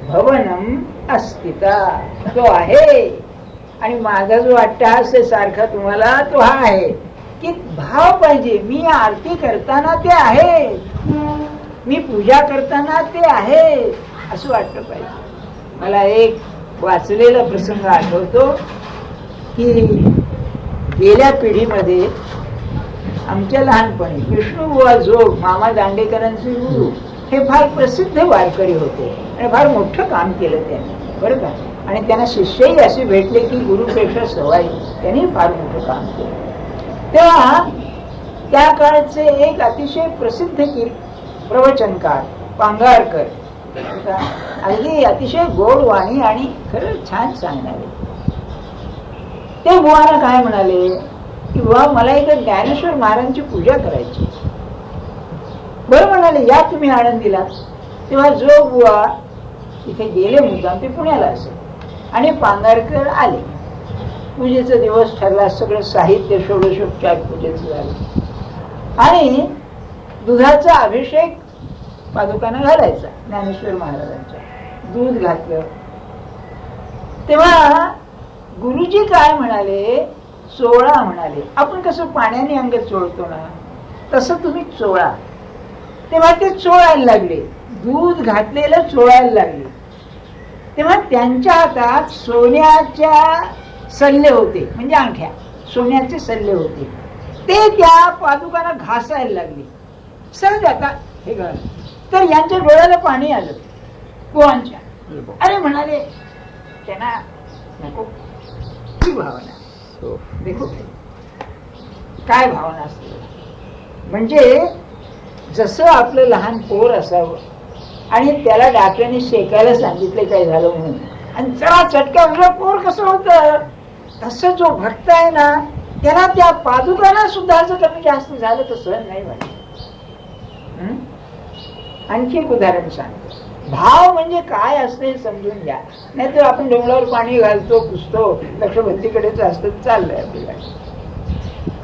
भवनम अस्तिता, तो आहे. आणि माझा जो अट्टहास आहे सारखा तुम्हाला, तो हा आहे की भाव पाहिजे. मी आरती करताना ते आहे, मी पूजा करताना ते आहे असं वाटलं पाहिजे. मला एक वाचलेला प्रसंग आठवतो की गेल्या पिढीमध्ये आमच्या लहानपणी विष्णुबुवा जोग, मामा दांडेकरांचे गुरु, हे फार प्रसिद्ध वारकरी होते आणि फार मोठं काम केलं त्यांनी, बरं का? आणि त्यांना शिष्यही असे भेटले की गुरुपेक्षा सवाई, त्यांनी फार मोठं काम केलं. तेव्हा त्या काळचे एक अतिशय प्रसिद्ध प्रवचनकार पांगारकर, अगदी अतिशय गोड वाणी आणि खरंच छान सांगणारे, ते बुवाला काय म्हणाले की बुवा मला एक ज्ञानेश्वर महाराजांची पूजा करायची. बरं म्हणाले, या तुम्ही आळंदीला. तेव्हा जो बुवा तिथे गेले मुद्दाम, ते पुण्याला असेल, आणि पांगारकर आले. पूजेचा दिवस ठरला, सगळं साहित्य षोडशोपचार पूजेचं झालं आणि दुधाचा अभिषेक पादुकांना घालायचा ज्ञानेश्वर महाराजांच्या. दूध घातलं. तेव्हा गुरुजी काय म्हणाले, चोळा म्हणाले. आपण कसं पाण्याने अंग चोळतो ना, तसं तुम्ही चोळा. तेव्हा ते चोळायला लागले, दूध घातलेलं चोळायला लागले. तेव्हा त्यांच्या हातात सोन्याच्या सल्ले होते, म्हणजे अंगठ्या, सोन्याचे सल्ले होते. ते त्या पादुकांना घासायला लागले. सहज आता हे घाल, तर यांच्या डोळ्याला पाणी आलं बुवांच्या. अरे म्हणाले, त्यांना नको ही भावना देखो, काय भावना असते. म्हणजे जसं आपलं लहान पोर असावं आणि त्याला डाक्टरने शेकायला सांगितले काय झालं म्हणून, आणि जरा चटका पोर कसं होतं, तसं जो भक्त आहे ना, त्याला त्या पादुकांना सुद्धा जर कमी जास्त झालं तर सहन नाही वाटत. आणखी एक उदाहरण सांगतो. भाव म्हणजे काय असतं हे समजून घ्या. नाहीतर आपण डोंगरावर पाणी घालतो, पुसतो, लक्षभक्तीकडेच असतं, चाललंय आपल्याला.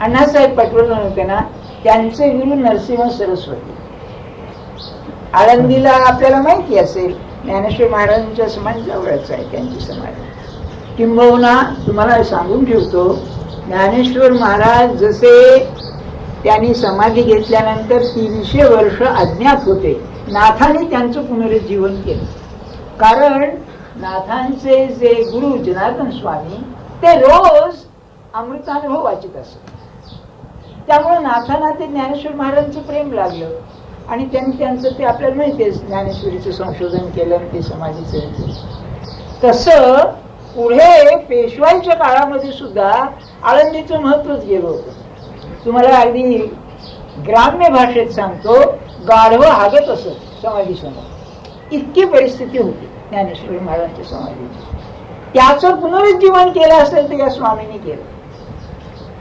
अण्णासाहेब पटवर्धन होते ना, त्यांचे गुरु नरसिंह सरस्वती. आळंदीला आपल्याला माहिती असेल, ज्ञानेश्वर महाराजांच्या समाज जवळच आहे त्यांची समाधी. किंबहुना तुम्हाला सांगून ठेवतो, ज्ञानेश्वर महाराज जसे त्यांनी समाधी घेतल्यानंतर 300 वर्ष अज्ञात होते, नाथाने त्यांचं पुनरुज्जीवन केलं. कारण नाथांचे जे गुरु जनार्दन स्वामी ते रोज अमृतानुभव वाचित असत. त्यामुळे नाथांना ते ज्ञानेश्वर महाराजांचं प्रेम लागलं आणि त्यांनी त्यांचं ते आपल्याला माहिती ज्ञानेश्वरीचं संशोधन केलं, ते समाधीचं. तसं पुढे पेशवाईच्या काळामध्ये सुद्धा आळंदीचं महत्वच गेलं होतं. तुम्हाला अगदी ग्राम्य भाषेत सांगतो, गाढवं हागत असत समाधीसमोर, इतकी परिस्थिती होती ज्ञानेश्वर महाराजांच्या समाधीची. त्याचं पुनरुज्जीवन केलं असेल तर या स्वामींनी केलं.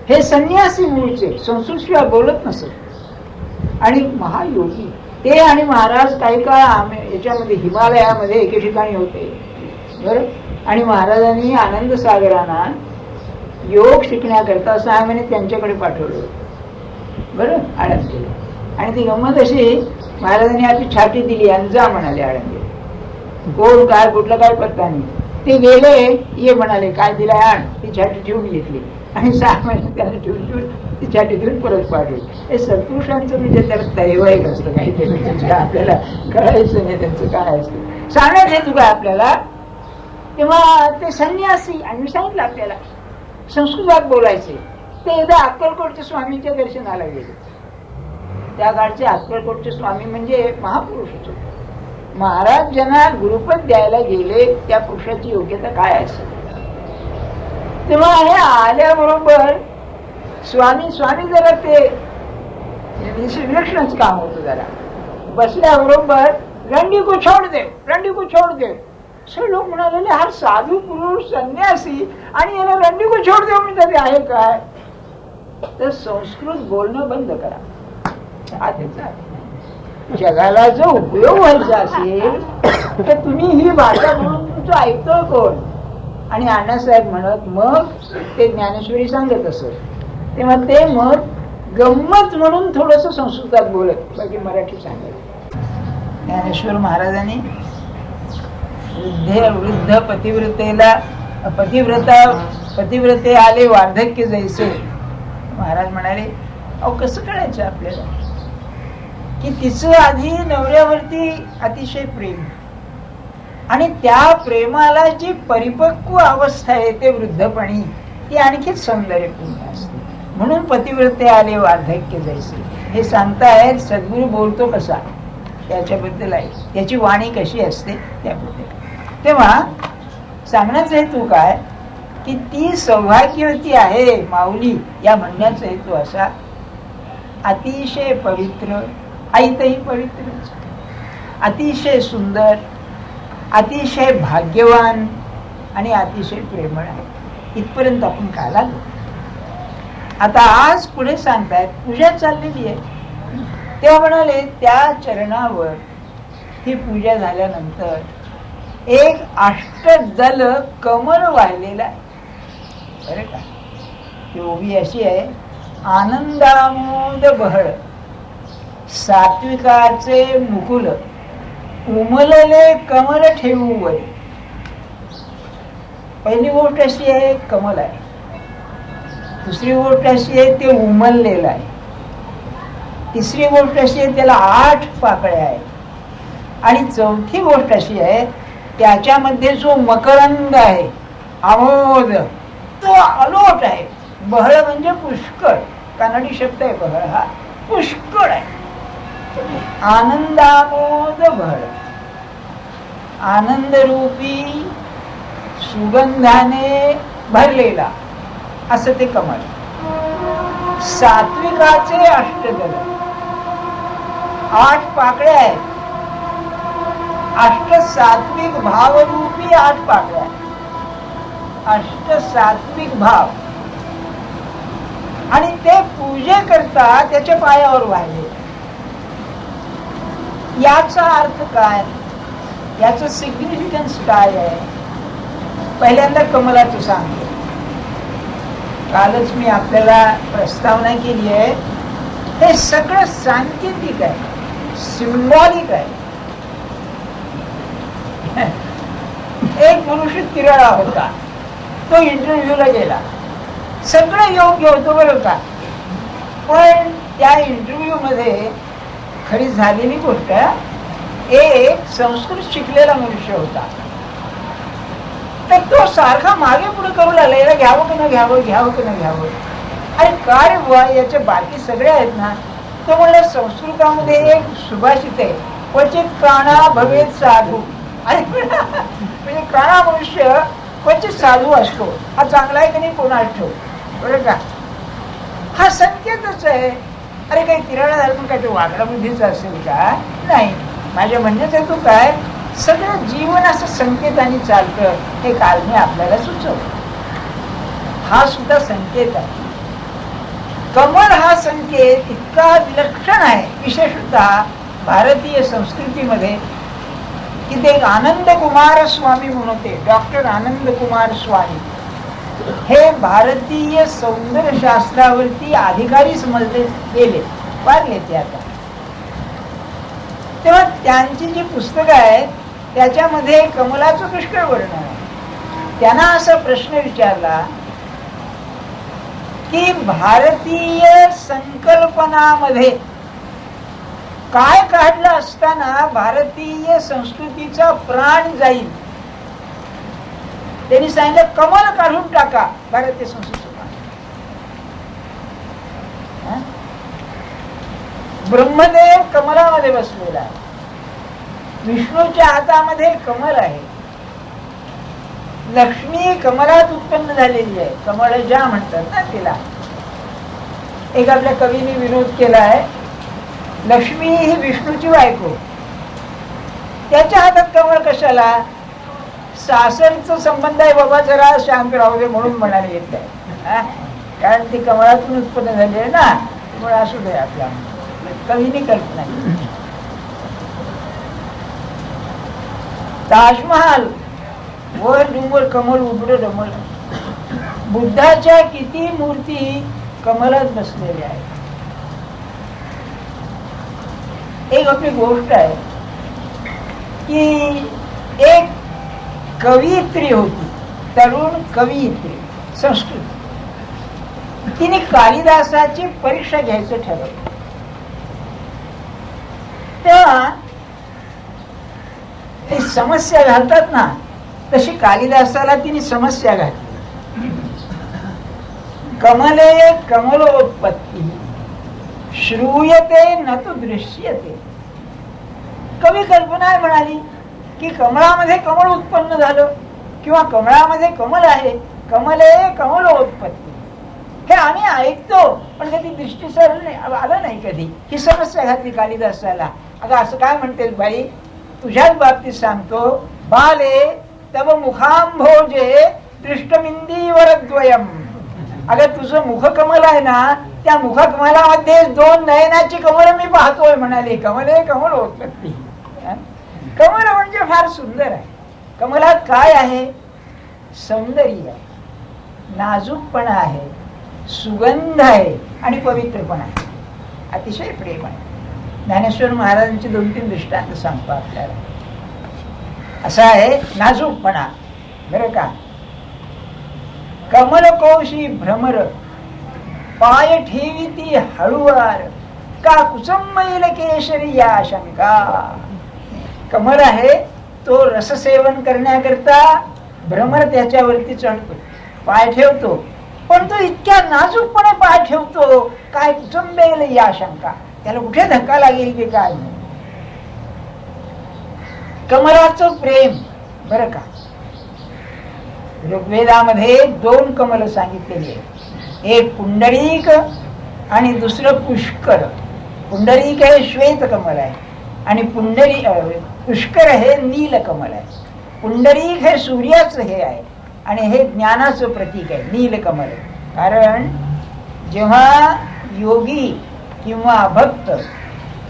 हे संन्यासी मूळचे, संस्कृतशिवाय बोलत नसत आणि महायोगी ते. आणि महाराज काही काळ याच्यामध्ये हिमालयामध्ये एके ठिकाणी होते, बरं. आणि महाराजांनी आनंद सागरांना योग शिकण्याकरता 6 महिने त्यांच्याकडे पाठवलं होतं, बरं, आळंदीला. आणि ती गंमत अशी, महाराजांनी आपली छाटी दिली आणि जा म्हणाले आळंदीला. कोण काय कुठलं काय पत्ता नाही. ते गेले, ये म्हणाले, काय दिलाय आण. ती छाटी ठेवून घेतली आणि 6 महिने त्याला ठेवून ती छाटी देऊन परत पाठवली. हे सत्पुरुषांचं म्हणजे त्याला दैवाईक असतं काहीतरी, आपल्याला कळायचं नाही त्यांचं काय असतं, सांगण्यात येतो काय आपल्याला. तेव्हा ते संन्यासी, आणि सांगितलं आपल्याला संस्कृतात बोलायचे. ते एकदा अक्कलकोटच्या स्वामींच्या दर्शनाला गेले. त्या काळचे अक्कलकोटचे स्वामी म्हणजे महापुरुषच होते. महाराज ज्यांना गुरुपद द्यायला गेले त्या पुरुषाची योग्यता काय असेल. तेव्हा हे आल्याबरोबर स्वामी जरा ते विलक्षणच काम होतं. जरा बसल्याबरोबर रंडी को छोड दे. सगळे लोक म्हणाले, हा साधू पुरुष संन्यासी आणि याला रंडी को छोड देऊ म्हणतात, ते आहे काय. तर संस्कृत बोलणं बंद करा. जगाला जो उपयोग व्हायचा असेल तर तुम्ही ही भाषा बोलून तुमचं ऐकतोय कोण. आणि अण्णासाहेब म्हणत, मग ते ज्ञानेश्वरी सांगत असत, तेव्हा ते मग गंमत म्हणून थोडस संस्कृतात बोलत, बाकी मराठी सांगत. ज्ञानेश्वर महाराजांनी वृद्ध पतिव्रते आले वार्धक्य जैसे. महाराज म्हणाले, अहो कसं कळायचं आपल्याला की तिचं आधी नवऱ्यावरती अतिशय प्रेम, आणि त्या प्रेमाला जी परिपक्व अवस्था येते वृद्धपणी, ती आणखीच सौंदर्यपूर्ण असते. म्हणून पतिव्रते आले वार्धक्य जैसे हे सांगतायत. सद्गुरू बोलतो कसा त्याच्याबद्दल आहे, त्याची वाणी कशी असते त्याबद्दल. तेव्हा सांगण्याचा हेतू काय की ती सौभाग्यवती आहे माऊली या म्हणण्याचा हेतू असा, अतिशय पवित्र, आईतही पवित्र, अतिशय सुंदर, अतिशय भाग्यवान आणि अतिशय प्रेमळ आहे. इथपर्यंत आपण काय लागलो. आता आज पुढे सांगतायत पूजा चाललेली आहे. तेव्हा म्हणाले त्या चरणावर ही पूजा झाल्यानंतर एक अष्टदल कमल वाहिलेला आहे. बरं का, ती ओवी अशी आहे, आनंदामोद बहळ सात्विकाचे मुकुल उमलले कमल ठेवू वरी. पहिली गोष्ट अशी आहे कमल आहे, दुसरी गोष्ट अशी आहे ते उमललेलं आहे, तिसरी गोष्ट अशी आहे त्याला 8 पाकळ्या आहेत, आणि चौथी गोष्ट अशी आहे त्याच्यामध्ये जो मकरंद आहे आमोद तो अलोट आहे. बहळ म्हणजे पुष्कळ, कानडी शब्द आहे बहळ, हा पुष्कळ आहे. आनंदामोद बहळ, आनंदरूपी सुगंधाने भरलेला असं ते कमल. सात्विकाचे अष्टदल, 8 पाकळ्या आहेत. अष्ट सात्विक भावरूपी 8 पाकळ्या, अष्ट सात्विक भाव, आणि ते पूजे करता त्याच्या पायावर वाहिले. याचा अर्थ काय, याचं सिग्निफिकन्स काय आहे. पहिल्यांदा कमलाचं सांगतो. कालच मी आपल्याला प्रस्तावना केली आहे, हे सगळं सांकेतिक आहे, सिम्बॉलिक आहे. एक मनुष्य तिराळा होता, तो इंटरव्ह्यूला गेला, सगळं योग्य होतं बरं का, पण त्या इंटरव्ह्यू मध्ये खरी झालेली गोष्ट, एक संस्कृत शिकलेला मनुष्य होता, तर तो सारखा मागे पुढे करू लागला, याला घ्यावं की न घ्यावं, घ्यावं की न घ्यावं. अरे काय बुवा, याचे बाकी सगळे आहेत ना. तो म्हणला संस्कृतामध्ये एक सुभाषित आहे, क्वचित काणा भवेत साधू. अरे म्हणजे काणा मनुष्य क्वचित साधू असतो, हा चांगला आहे की नाही कोणास ठेव. बरं का, हा संकेतच आहे. अरे काही तिराळा झाला पण काहीतरी वागडा बुद्धीच असेल का, नाही. माझ्या म्हणण्याचं हेतू काय, सगळं जीवन असं संकेताने चालतं, हे काल मी आपल्याला सुचवलं. हा सुद्धा संकेत आहे. कमल हा संकेत इतका विलक्षण आहे, विशेषतः भारतीय संस्कृतीमध्ये, की ते आनंद कुमार स्वामी म्हणून होते, डॉक्टर आनंद कुमार स्वामी, हे भारतीय सौंदर्य शास्त्रावरती अधिकारी समजले गेले, वारले ते आता. तेव्हा त्यांची जी पुस्तकं आहेत त्याच्यामध्ये कमलाचं पुष्कळ वर्णन आहे. त्यांना असा प्रश्न विचारला की भारतीय संकल्पनामध्ये काय काढलं असताना भारतीय संस्कृतीचा प्राण जाईल. त्यांनी सांगितलं कमल काढून टाका भारतीय संस्कृतीचा. ब्रह्मदेव कमलामध्ये बसलेला आहे, विष्णूच्या हातामध्ये कमल आहे, लक्ष्मी कमलात उत्पन्न झालेली आहे, कमळजा म्हणतात ना तिला. एक आपल्या कवीने विरोध केला आहे, लक्ष्मी ही विष्णूची बायको, त्याच्या हातात कमळ कशाला. सासरचा संबंध आहे बाबा, जरा शांत राहू दे म्हणून म्हणाले येत आहे, कारण ती कमळातून उत्पन्न झाली आहे ना, त्यामुळे असू दे आपल्या कवीने कल्पना. ताजमहाल वर डोंगर कमल उघड डमल, बुद्धाच्या किती मूर्ती कमलात बसलेल्या आहेत. एक आपली गोष्ट आहे की एक कवयित्री होती, तरुण कवयित्री संस्कृत, तिने कालिदासाची परीक्षा घ्यायचं ठरवलं. तेव्हा ती समस्या घालतात ना, तशी कालिदासाला तिने समस्या घातली. कमले कमलोत्पत्ती श्रूयते न तु दृश्यते. कवी कल्पना म्हणाली की कमळामध्ये कमळ उत्पन्न झालं किंवा कमळामध्ये कमल आहे, कमले कमलोत्पत्ती. हे आम्ही ऐकतो पण कधी दृष्टीस आलं नाही कधी. ही समस्या घातली कालिदासाला. अगं असं काय म्हणते बाई, तुझ्याच बाबतीत सांगतो. बाले तव मुखांभोजे दृष्टमिंदीवरद्वयम्. अगं तुझं मुखकमल आहे ना, त्या मुखकमलामध्ये 2 नयनाची कमल मी पाहतोय म्हणाले. कमले कमलोत्पत्ती. कमल म्हणजे फार सुंदर आहे. कमलात काय आहे? सौंदर्य आहे, नाजूकपणा आहे, सुगंध आहे आणि पवित्रपणा आहे. अतिशय प्रेम आहे. ज्ञानेश्वर महाराजांची 2-3 दृष्टांत सांगतो आपल्याला. असा आहे नाजूकपणा बरं का. कमल कोशी भ्रमर पाय ठेवी ती हळुवार का कुचंबैल केशरी या शंका. कमल आहे तो रससेवन करण्याकरता भ्रमर त्याच्यावरती चढतो, पाय ठेवतो, पण तो इतक्या नाजूकपणे पाय ठेवतो काय कुचंबेल या शंका. त्याला कुठे धक्का लागेल की काय. कमलाचं प्रेम बरं का. ऋग्वेदामध्ये 2 कमल सांगितलेली आहे. एक पुंडरीक आणि दुसरं पुष्कर. पुंडरीक हे श्वेत कमल आहे आणि पुष्कर हे नील कमल आहे. पुंडरीक हे सूर्याचं हे आहे आणि हे ज्ञानाचं प्रतीक आहे नीलकमल. कारण जेव्हा योगी किंवा भक्त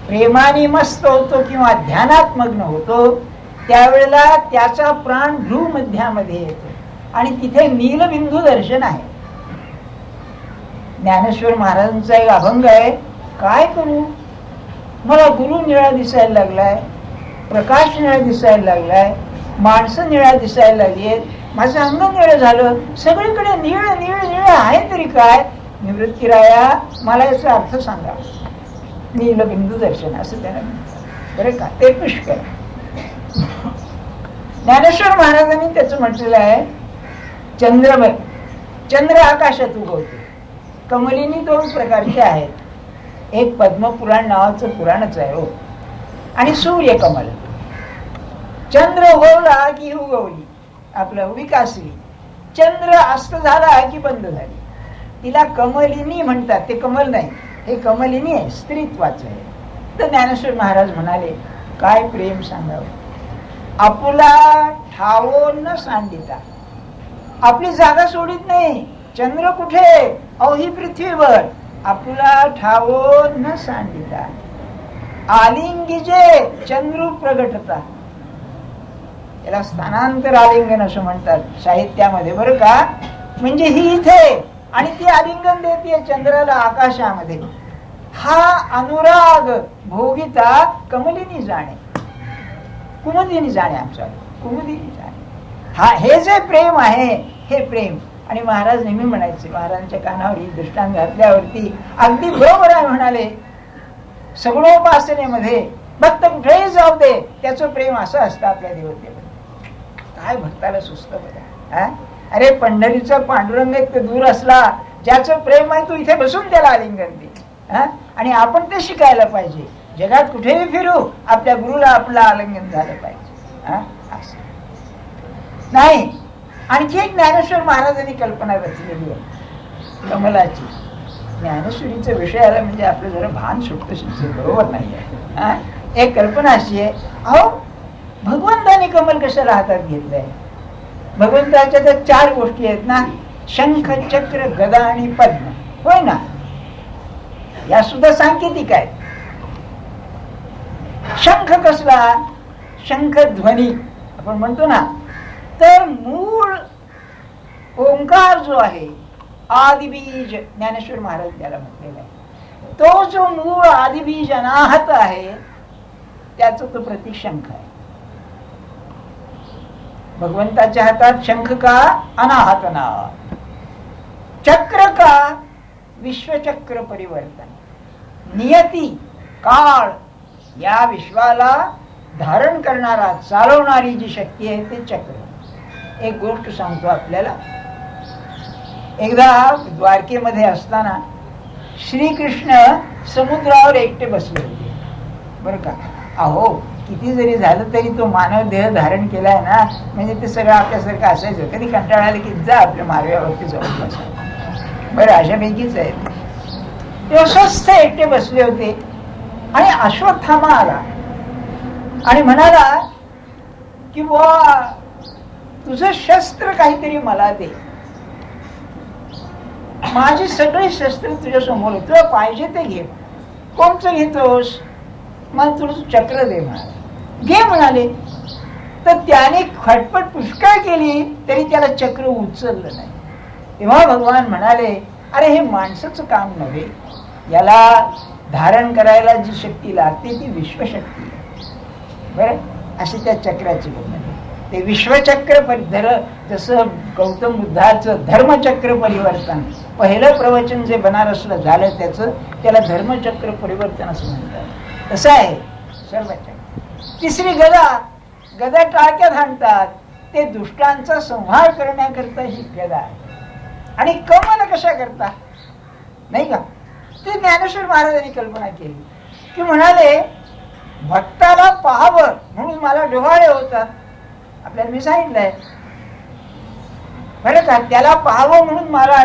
प्रेमाने मस्त होतो किंवा ध्यानात मग्न होतो त्यावेळेला त्याचा प्राण भ्रूमध्यामध्ये येतो आणि तिथे नीलबिंदू दर्शन आहे. ज्ञानेश्वर महाराजांचा एक अभंग आहे. काय करू, मला गुरु निळा दिसायला लागलाय, प्रकाश निळा दिसायला लागलाय, माणसं निळा दिसायला लागलीत, माझं अंग निळं झालं, सगळीकडे निळ निळ निळ आहे तरी काय. निवृत्तीराया मला याचा अर्थ सांगा. नीलबिंदू दर्शन असं त्याला बरं का. ते पुष्कर. ज्ञानेश्वर महाराजांनी त्याचं म्हटलेलं आहे चंद्रभर. चंद्र आकाशात उगवतो. कमलिनी 2 प्रकारचे आहेत. एक पद्मपुराण नावाचं पुराणच आहे हो, आणि सूर्यकमल. चंद्र उगवला की उगवली, आपलं विकासली. चंद्र अस्त झाला की बंद झाली. तिला कमलिनी म्हणतात. ते कमल नाही, हे कमलिनी आहे, स्त्रीत्वाचं आहे. तर ज्ञानेश्वर महाराज म्हणाले काय प्रेम सांगावं. आपुला ठावो न सांडिता. आपली जागा सोडित नाही. चंद्र कुठे, अवही पृथ्वीवर. आपुला ठावो न सांडिता आलिंगीजे चंद्रू प्रगटता. याला स्थानांतर आलिंगन असं म्हणतात साहित्यामध्ये बरं का. म्हणजे ही इथे आणि ती आलिंगन देते चंद्राला आकाशामध्ये. हा अनुराग भोगिता कमलिनी जाणे, कुमुदिनी जाणे, आमच्या कुमुदिनी जाणे. हा हे जे प्रेम आहे हे प्रेम. आणि महाराज नेहमी म्हणायचे, महाराजांच्या कानावर ही दृष्टांत घातल्यावरती अगदी बरोबर आहे म्हणाले. सगुणोपासनेमध्ये भक्त कुठेही जाऊ दे त्याचं प्रेम असं असतं आपल्या देवतेवर. काय भक्ताला सुचत बघा. अरे पंढरीचा पांडुरंग एक दूर असला, ज्याचं प्रेम आहे तू इथे बसून त्याला आलिंगन दे. आणि आपण ते शिकायला पाहिजे. जगात कुठेही फिरू आपल्या गुरुला आपलं आलिंगन झालं पाहिजे. असं नाही. आणखी एक ज्ञानेश्वर महाराजांनी कल्पना रचलेली आहे कमलाची. ज्ञानेश्वरीचा विषय आला म्हणजे आपलं जरा भान सुटतं शिकते, बरोबर नाही आहे. एक कल्पना अशी आहे, अहो भगवंताने कमल कशाला हातात घेतलंय. भगवंताच्या त्या 4 गोष्टी आहेत ना, शंख चक्र गदा आणि पद्म, होय ना. या सुद्धा सांकेतिक आहेत. शंख कसला, शंख ध्वनी आपण म्हणतो ना. तर मूळ ओंकार जो आहे आदिबीज, ज्ञानेश्वर महाराज त्याला म्हटलेला आहे. तो जो मूळ आदिबीज अनाहत आहे त्याचं तो प्रतीक शंख आहे. भगवंताच्या हातात शंख का, अनाहत नाद. चक्र का, विश्वचक्र परिवर्तन. नियती, काळ, या विश्वाला धारण करणारा चालवणारी जी शक्ती आहे ते चक्र. एक गोष्ट सांगतो आपल्याला. एकदा द्वारकेमध्ये असताना श्रीकृष्ण समुद्रावर एकटे बसले होते बरं का. अहो किती जरी झालं तरी तो मानव देह धारण केलाय ना, म्हणजे ते सगळं आपल्यासारखं असायचं. कधी कंटाळा आला की जा आपल्या मार्गावरती जाऊन बसा. बरं, अशापैकीच आहेत. ते स्वस्थ एकटे बसले होते आणि अश्वत्थामा आला आणि म्हणाला की बुवा तुझं शस्त्र काहीतरी मला दे. माझी सगळी शस्त्र तुझ्या समोर, तुला पाहिजे ते घे. कोणचं घेतोस? मग तुझं चक्र दे म्हणाले. घे म्हणाले. तर त्याने खटपट पुष्कळ केली तरी त्याला चक्र उचललं नाही. तेव्हा भगवान म्हणाले, अरे हे माणसाचं काम नव्हे, याला धारण करायला जी शक्ती लागते ती विश्वशक्ती आहे. बरं, अशी त्या चक्राची गंमत. ते विश्वचक्र जसं गौतम बुद्धाचं धर्मचक्र परिवर्तन, पहिलं प्रवचन जे बनारसला झालं त्याला धर्मचक्र परिवर्तन असं म्हणतात. तसं आहे सर्व चक्र. तिसरी गदा टाळक्यात हाणतात. ते दुष्टांचा संहार करण्याकरता ही गदा आहे. आणि कमल कशा करता नाही का, ते ज्ञानेश्वर महाराजांनी कल्पना केली की म्हणाले भक्ताला पाहावं म्हणून मला डोहाळे होतात. आपल्याला मी सांगितलंय बरं का, त्याला पाहावं म्हणून मला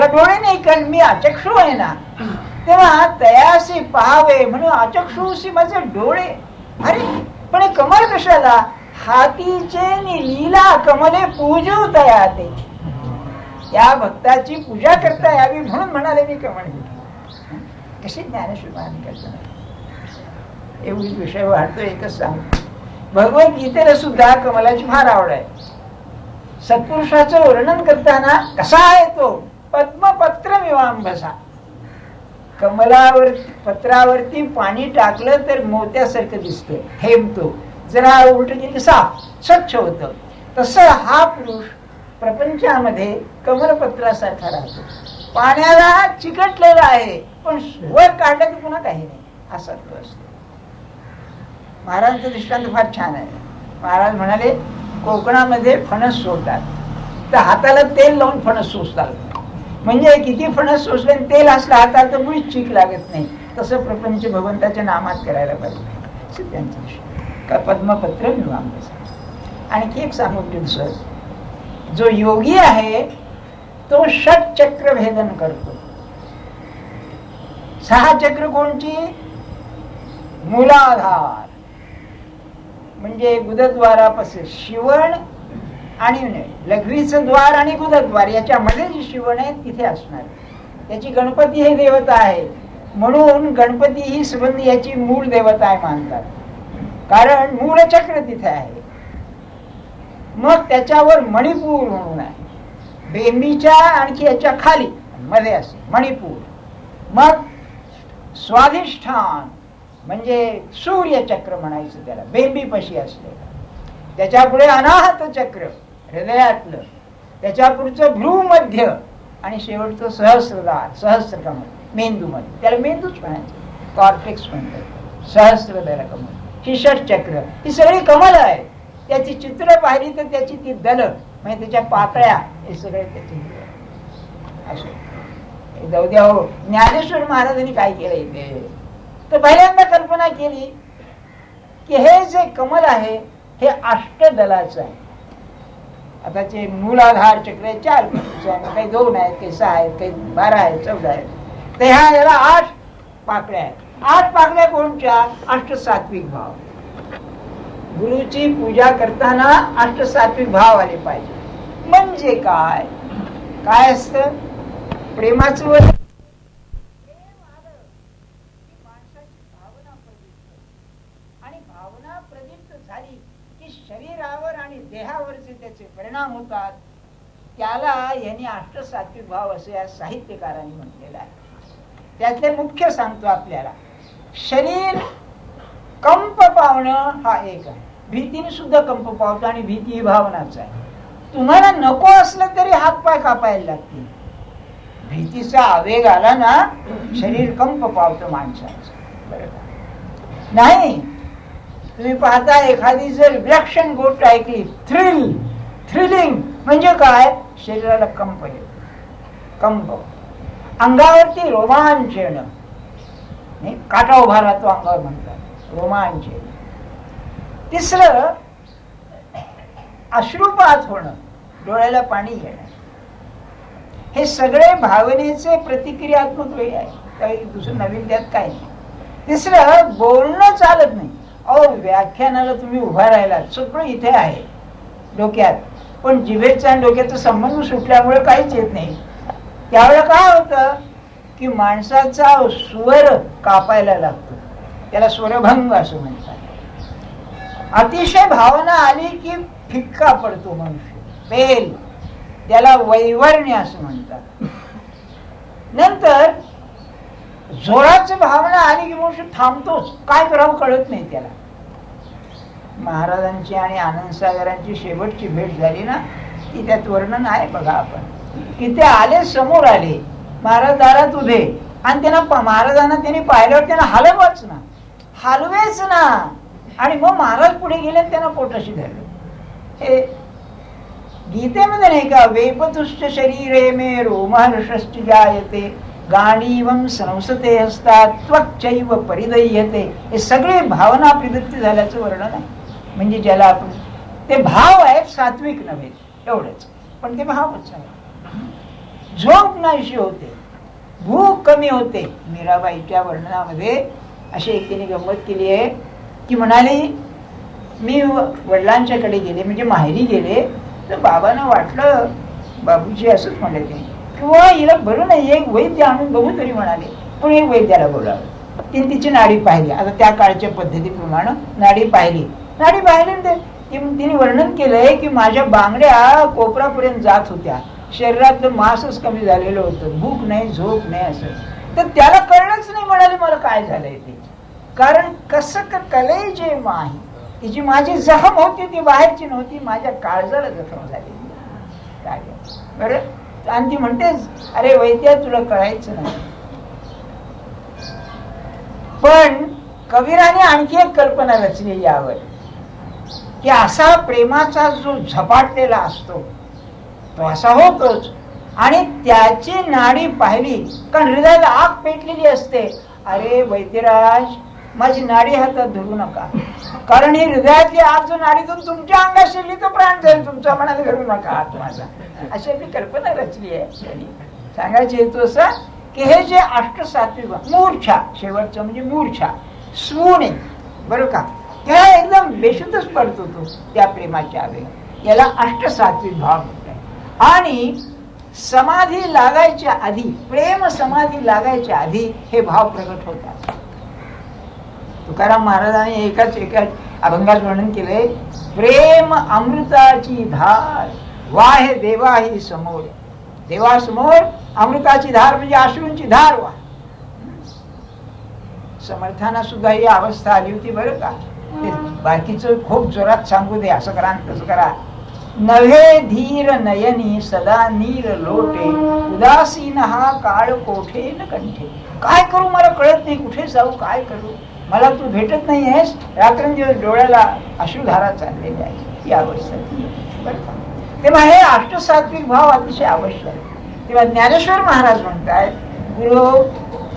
डोळे नाही, कारण मी अचक्षु आहे ना. तेव्हा तयासी पाहावे म्हणून अचक्षुसी माझे डोळे. अरे पण हे कमल कशाला? हातीचे लीला कमले पूजू तया ते. त्या भक्ताची पूजा करता यावी म्हणून म्हणाले मी कमळ. कशी ज्ञानेश्वर महाराज एवढी विषय वाढतो. एकच सांगतो, भगवद्गीतेला सुद्धा कमलाची फार आवड आहे. सत्पुरुषाचं वर्णन करताना कसा आहे तो? पद्मपत्र मिवांबसा. पत्रावरती पाणी टाकलं तर मोत्यासारखं दिसतं, थेंबतो. जरा उलट केली साफ स्वच्छ होतं. तसं हा पुरुष प्रपंचामध्ये कमलपत्रासारखा राहतो. पाण्याला चिकटलेला आहे पण वर काढलं की पुन्हा काही नाही, असा तो असतो. महाराजांचं दृष्टांत फार छान आहे. महाराज म्हणाले कोकणामध्ये फणस सोडतात तर हाताला तेल लावून फणस सोसतात. म्हणजे किती फणस सोसले तेल असलं हाताला तर मुळीच चीक लागत नाही. तसं प्रपंच भगवंताच्या नामात करायला पाहिजे. त्यांचं दृष्टी पद्मपत्र मिळालं. आणखी एक सांगू सर, जो योगी आहे तो षटचक्र भेदन करतो. 6 चक्र कोणची? मूलाधार म्हणजे गुदद्वारापासून शिवण आणि लघवीचं द्वार आणि गुदद्वार याच्यामध्ये जी शिवण आहे तिथे असणार. त्याची गणपती हे देवता आहे म्हणून गणपती ही सुगंध याची मूळ देवता आहे मानतात, कारण मूळ चक्र तिथे आहे. मग त्याच्यावर मणिपूर म्हणून आहे, बेंबीच्या आणखी याच्या खाली मध्ये असे मणिपूर. मग स्वाधिष्ठान म्हणजे सूर्यचक्र म्हणायचं त्याला, बेंबीपाशी असलेलं. त्याच्या पुढे अनाहत चक्र हृदयातलं, त्याच्या पुढचं भ्रूमध्य आणि शेवटचं सहस्रदार, सहस्रकमल मेंदूमध्ये. त्याला मेंदूच म्हणायचं, कॉर्टेक्स म्हणतात, सहस्रदल कमल. ही षटचक्र ही सगळी कमल आहे. त्याची चित्र पाहिली तर त्याची ती दल म्हणजे त्याच्या पातळ्या हे सगळे त्याचे असे. जाऊ द्या हो, ज्ञानेश्वर महाराजांनी काय केलं इथे तर पहिल्यांदा कल्पना केली की हे जे कमल आहे हे अष्टदलाचं आहे. आता जे मूलाधार चक्र 4 काही 2 आहेत, काही 6 आहेत, काही 12 आहेत, 14 आहेत. तर ह्या याला 8 पाकळ्या आहेत. 8 पाकळ्या कोणच्या? अष्टसात्विक भाव. गुरुची पूजा करताना अष्टसात्विक भाव आले पाहिजे. म्हणजे काय काय असतं? प्रेमाचं वचन आणि भावना प्रदीप्त झाली की शरीरावर आणि देहावरचे त्याचे परिणाम होतात. त्याला यांनी अष्टसात्विक भाव असे या साहित्यकारांनी म्हटलेलं आहे. त्यातले मुख्य सांगतो आपल्याला. शरीर कंप पावणं हा एक आहे. भीतीने सुद्धा कंप पावतो आणि भीती ही भावनाच आहे. तुम्हाला नको असलं तरी हातपाय कापायला लागतील. भीतीचा आवेग आला ना शरीर कंप पावतं माणसाचं, बरोबर नाही? तुम्ही पाहता एखादी जर विलक्षण गोष्ट ऐकली, थ्रिलिंग म्हणजे काय? शरीराला कंप येतो, कंप, अंगावरती रोमांच येणं, काटा उभा राहतो अंगावर म्हणतात रोमांच. तिसरं अश्रुपात होणं, डोळ्याला पाणी येणं, हे सगळे भावनेचे प्रतिक्रियात्मक वेळ आहे. काही दुसरं नवीन त्यात काय नाही. तिसरं बोलणं चालत नाही. अहो व्याख्यानाला तुम्ही उभा राहिला, सगळं इथे आहे डोक्यात, पण जिभेचा आणि डोक्याचा संबंध सुटल्यामुळे काहीच येत नाही. त्यावेळेला काय होतं की माणसाचा स्वर कापायला लागतो, त्याला स्वरभंग असं म्हणतात. अतिशय भावना आली की फिक्का पडतो मनुष्य, पेल, त्याला वैवर्ण्य असं म्हणतात. नंतर जोराची भावना आली की मनुष्य थांबतोच, काय करावं कळत नाही त्याला. महाराजांची आणि आनंद सागरांची शेवटची भेट झाली ना, ती त्यात वर्णन आहे बघा आपण, की ते आले, समोर आले, महाराज दारात उभे, आणि त्यांना महाराजांना त्यांनी पाहिल्यावर त्यांना हलवच ना, हलवेच ना, आणि मग महाराज पुढे गेले त्यांना पोटाशी धरले. हे गीतेमध्ये नाही का, वेपतुश्च शरीरे मे रोमहर्षश्च जायते गांडीवं संसते असतात त्वच्चैव परिदह्यते. हे सगळे भावना प्रवृत्ती झाल्याचं वर्णन आहे. म्हणजे ज्याला आपण, ते भाव आहेत, सात्विक नव्हे एवढंच, पण ते भावच आहे. झोप नाहीशी होते, भूक कमी होते. मीराबाईच्या वर्णनामध्ये अशी एक तिने गंमत केली आहे की म्हणाली, मी वडिलांच्याकडे गेले, म्हणजे माहेरी गेले, तर बाबांना वाटलं, बाबूजी असंच म्हणले ते, किंवा हिला बरं नाही, एक वैद्य आणून बघू तरी म्हणाले. पण एक वैद्याला बोलावं, तिने तिची नाडी पाहिली, आता त्या काळच्या पद्धतीप्रमाणे नाडी पाहिली. नाडी पाहिली तिने वर्णन केलंय की माझ्या बांगड्या कोपरापर्यंत जात होत्या, शरीरातलं मांसच कमी झालेलं होतं, भूक नाही, झोप नाही असं. तर त्याला कळलंच नाही, म्हणाले मला काय झालंय ते. कारण कसं कलई जे माही, तिची माझी जखम होती ती बाहेरची नव्हती, माझ्या काळजाला जखम झाली. काय बरं. आणि ती म्हणतेच, अरे वैद्या तुला कळायचं नाही. पण कबीराने आणखी एक कल्पना रचली यावर, की असा प्रेमाचा जो झपाटलेला असतो तो असा होतोच, आणि त्याची नाडी पाहिली, कारण हृदयाला आग पेटलेली असते. अरे वैद्यराज, माझी नाडी हातात धरू नका, कारण ही हृदयातली आग जो नाडीतून तुमच्या अंगात शिरली तो प्राण जाईल तुमचा, म्हणाले धरू नका हात माझा. अशी आपली कल्पना रचली आहे. सांगायचे हेतू असा की हे जे अष्टसात्विक, मूर्छा, शेवटचं म्हणजे मूर्छा, सूने, बरं का, त्या एकदम बेशुद्धच पडतो तो त्या प्रेमाच्या आवेग, याला अष्टसात्विक भाव म्हणतात. आणि समाधी लागायच्या आधी, प्रेम समाधी लागायच्या आधी हे भाव प्रगट होतात. तुकाराम महाराजांनी एकाच अभंगात वर्णन केलंय, प्रेम अमृताची धार वाहे देवाही समोर. देवासमोर अमृताची धार म्हणजे अश्रूंची धार वाह. समर्थांना सुद्धा ही अवस्था आली होती बरं का. बाकीचं खूप जोरात सांगू दे, असं करा तसं करा. नव्हे धीर नयनी सदा नीर लोटे, उदासीन हा काळ कोठे न कंठे. काय करू मला कळत नाही, कुठे जाऊ, काय करू, मला तू भेटत नाही आहेस, रात्रंदिवस डोळ्याला अश्रुधारा चाललेली आहे, ही अवस्था बरं. तेव्हा हे अष्टसात्विक भाव अतिशय आवश्यक आहे. तेव्हा ज्ञानेश्वर महाराज म्हणतात, गुरु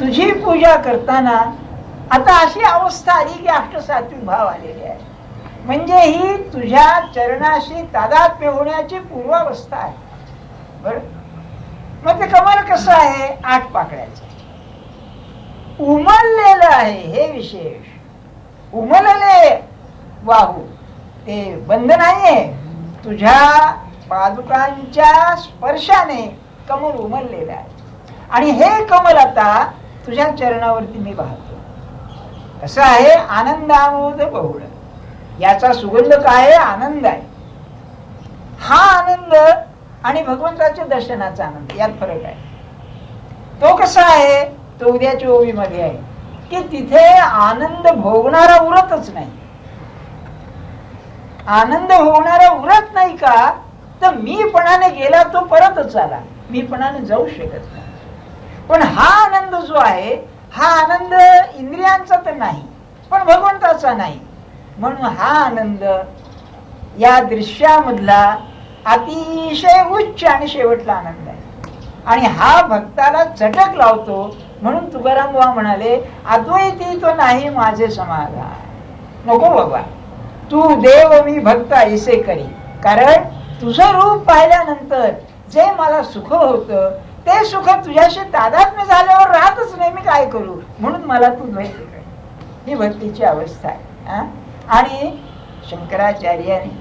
तुझी पूजा करताना आता अशी अवस्था आली की अष्टसात्विक भाव आलेले आहे, म्हणजे ही तुझ्या चरणाशी तादात्म्य होण्याची पूर्वावस्था आहे. बरं, मग ते कमल कसं आहे, 8 पाकळ्याचं उमललेलं आहे. हे विशेष, उमलले वाहू, ते बंद नाहीये, तुझ्या पादुकांच्या स्पर्शाने कमल उमललेलं आहे. आणि हे कमल आता तुझ्या चरणावरती मी पाहतो. कसं आहे, आनंदामोद बहुळ, याचा सुगंध काय आहे, आनंद आहे. हा आनंद आणि भगवंताच्या दर्शनाचा आनंद, यात फरक आहे. तो कसा आहे, तो उद्याच्या ओवीमध्ये आहे की तिथे आनंद भोगणारा उरतच नाही. आनंद भोगणारा उरत नाही का, तर मीपणाने गेला तो परतच आला, मीपणाने जाऊ शकत नाही. पण हा आनंद जो आहे, हा आनंद इंद्रियांचा तर नाही, पण भगवंताचा नाही. म्हणून हा आनंद या दृश्यामधला अतिशय उच्च आणि शेवटला आनंद आहे. आणि हा भक्ताला चटक लावतो. म्हणून तुकाराम बुवा म्हणाले, अद्वैती तो नाही माझे समाधान. नको बाबा, तू देव मी भक्त ऐसे करी. कारण तुझं रूप पाहिल्यानंतर जे मला सुख होतं ते सुख तुझ्याशी तादात्म्य झाल्यावर राहतच नाही, मी काय करू, म्हणून मला तू द्वैत कर. ही भक्तीची अवस्था आहे. आणि शंकराचार्यांनी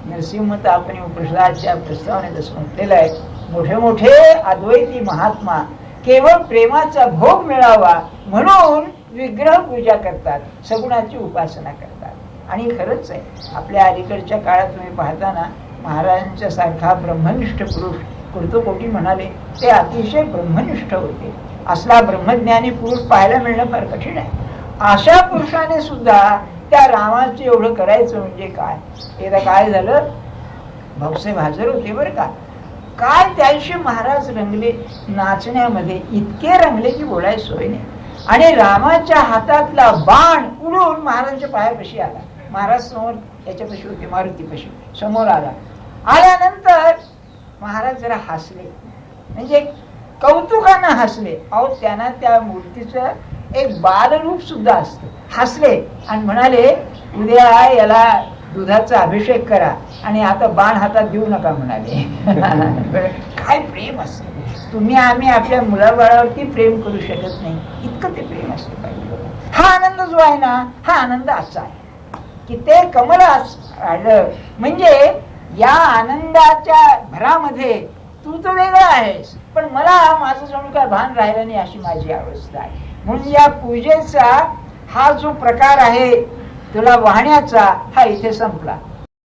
नरसिंह आपण उपनिषदाच्या प्रस्तावनेत असं म्हटलेलं आहे, मोठे मोठे अद्वैती महात्मा केवळ प्रेमाचा भोग मिळावा म्हणून विग्रह पूजा करतात, सगुणाची उपासना करतात. आणि खरंच आहे, आपल्या अलीकडच्या काळात तुम्ही पाहताना महाराजांच्या सारखा ब्रह्मनिष्ठ पुरुष कुर्तकोटी म्हणाले, ते अतिशय ब्रह्मनिष्ठ होते. असला ब्रह्मज्ञानी पुरुष पाहायला मिळणं फार कठीण आहे. अशा पुरुषाने सुद्धा त्या रामाचे एवढं करायचं म्हणजे काय. एकदा काय झालं, भाऊसाहेब हजर होते बरं का, काय त्यादिवशी महाराज रंगले नाचण्यामध्ये, इतके रंगले की बोलायला सोय नाही. आणि रामाच्या हातातला बाण उडून महाराजांच्या पायापाशी आला. महाराज समोर याच्यापाशी होते, मारुतीपाशी समोर आला. आल्यानंतर महाराज जरा हसले, म्हणजे कौतुकानं हसले. अहो त्यांना त्या मूर्तीचं एक बालरूप सुद्धा असतं. हसले आणि म्हणाले, उद्या याला दुधाचा अभिषेक करा आणि आता बाण हातात देऊ नका म्हणाले. काय प्रेम असतं. तुम्ही आम्ही आपल्या मुलाबाळावरती प्रेम करू शकत नाही, इतकं ते प्रेम असतं पाहिजे. हा आनंद जो आहे ना, हा आनंद असा आहे की ते कमल राहिलं म्हणजे या आनंदाच्या भरामध्ये तू तर वेगळा आहेस, पण मला माझं जणू काय भान राहिलं नाही, अशी माझी अवस्था आहे. म्हणून या पूजेचा हा जो प्रकार आहे तुला वाहण्याचा, हा इथे संपला.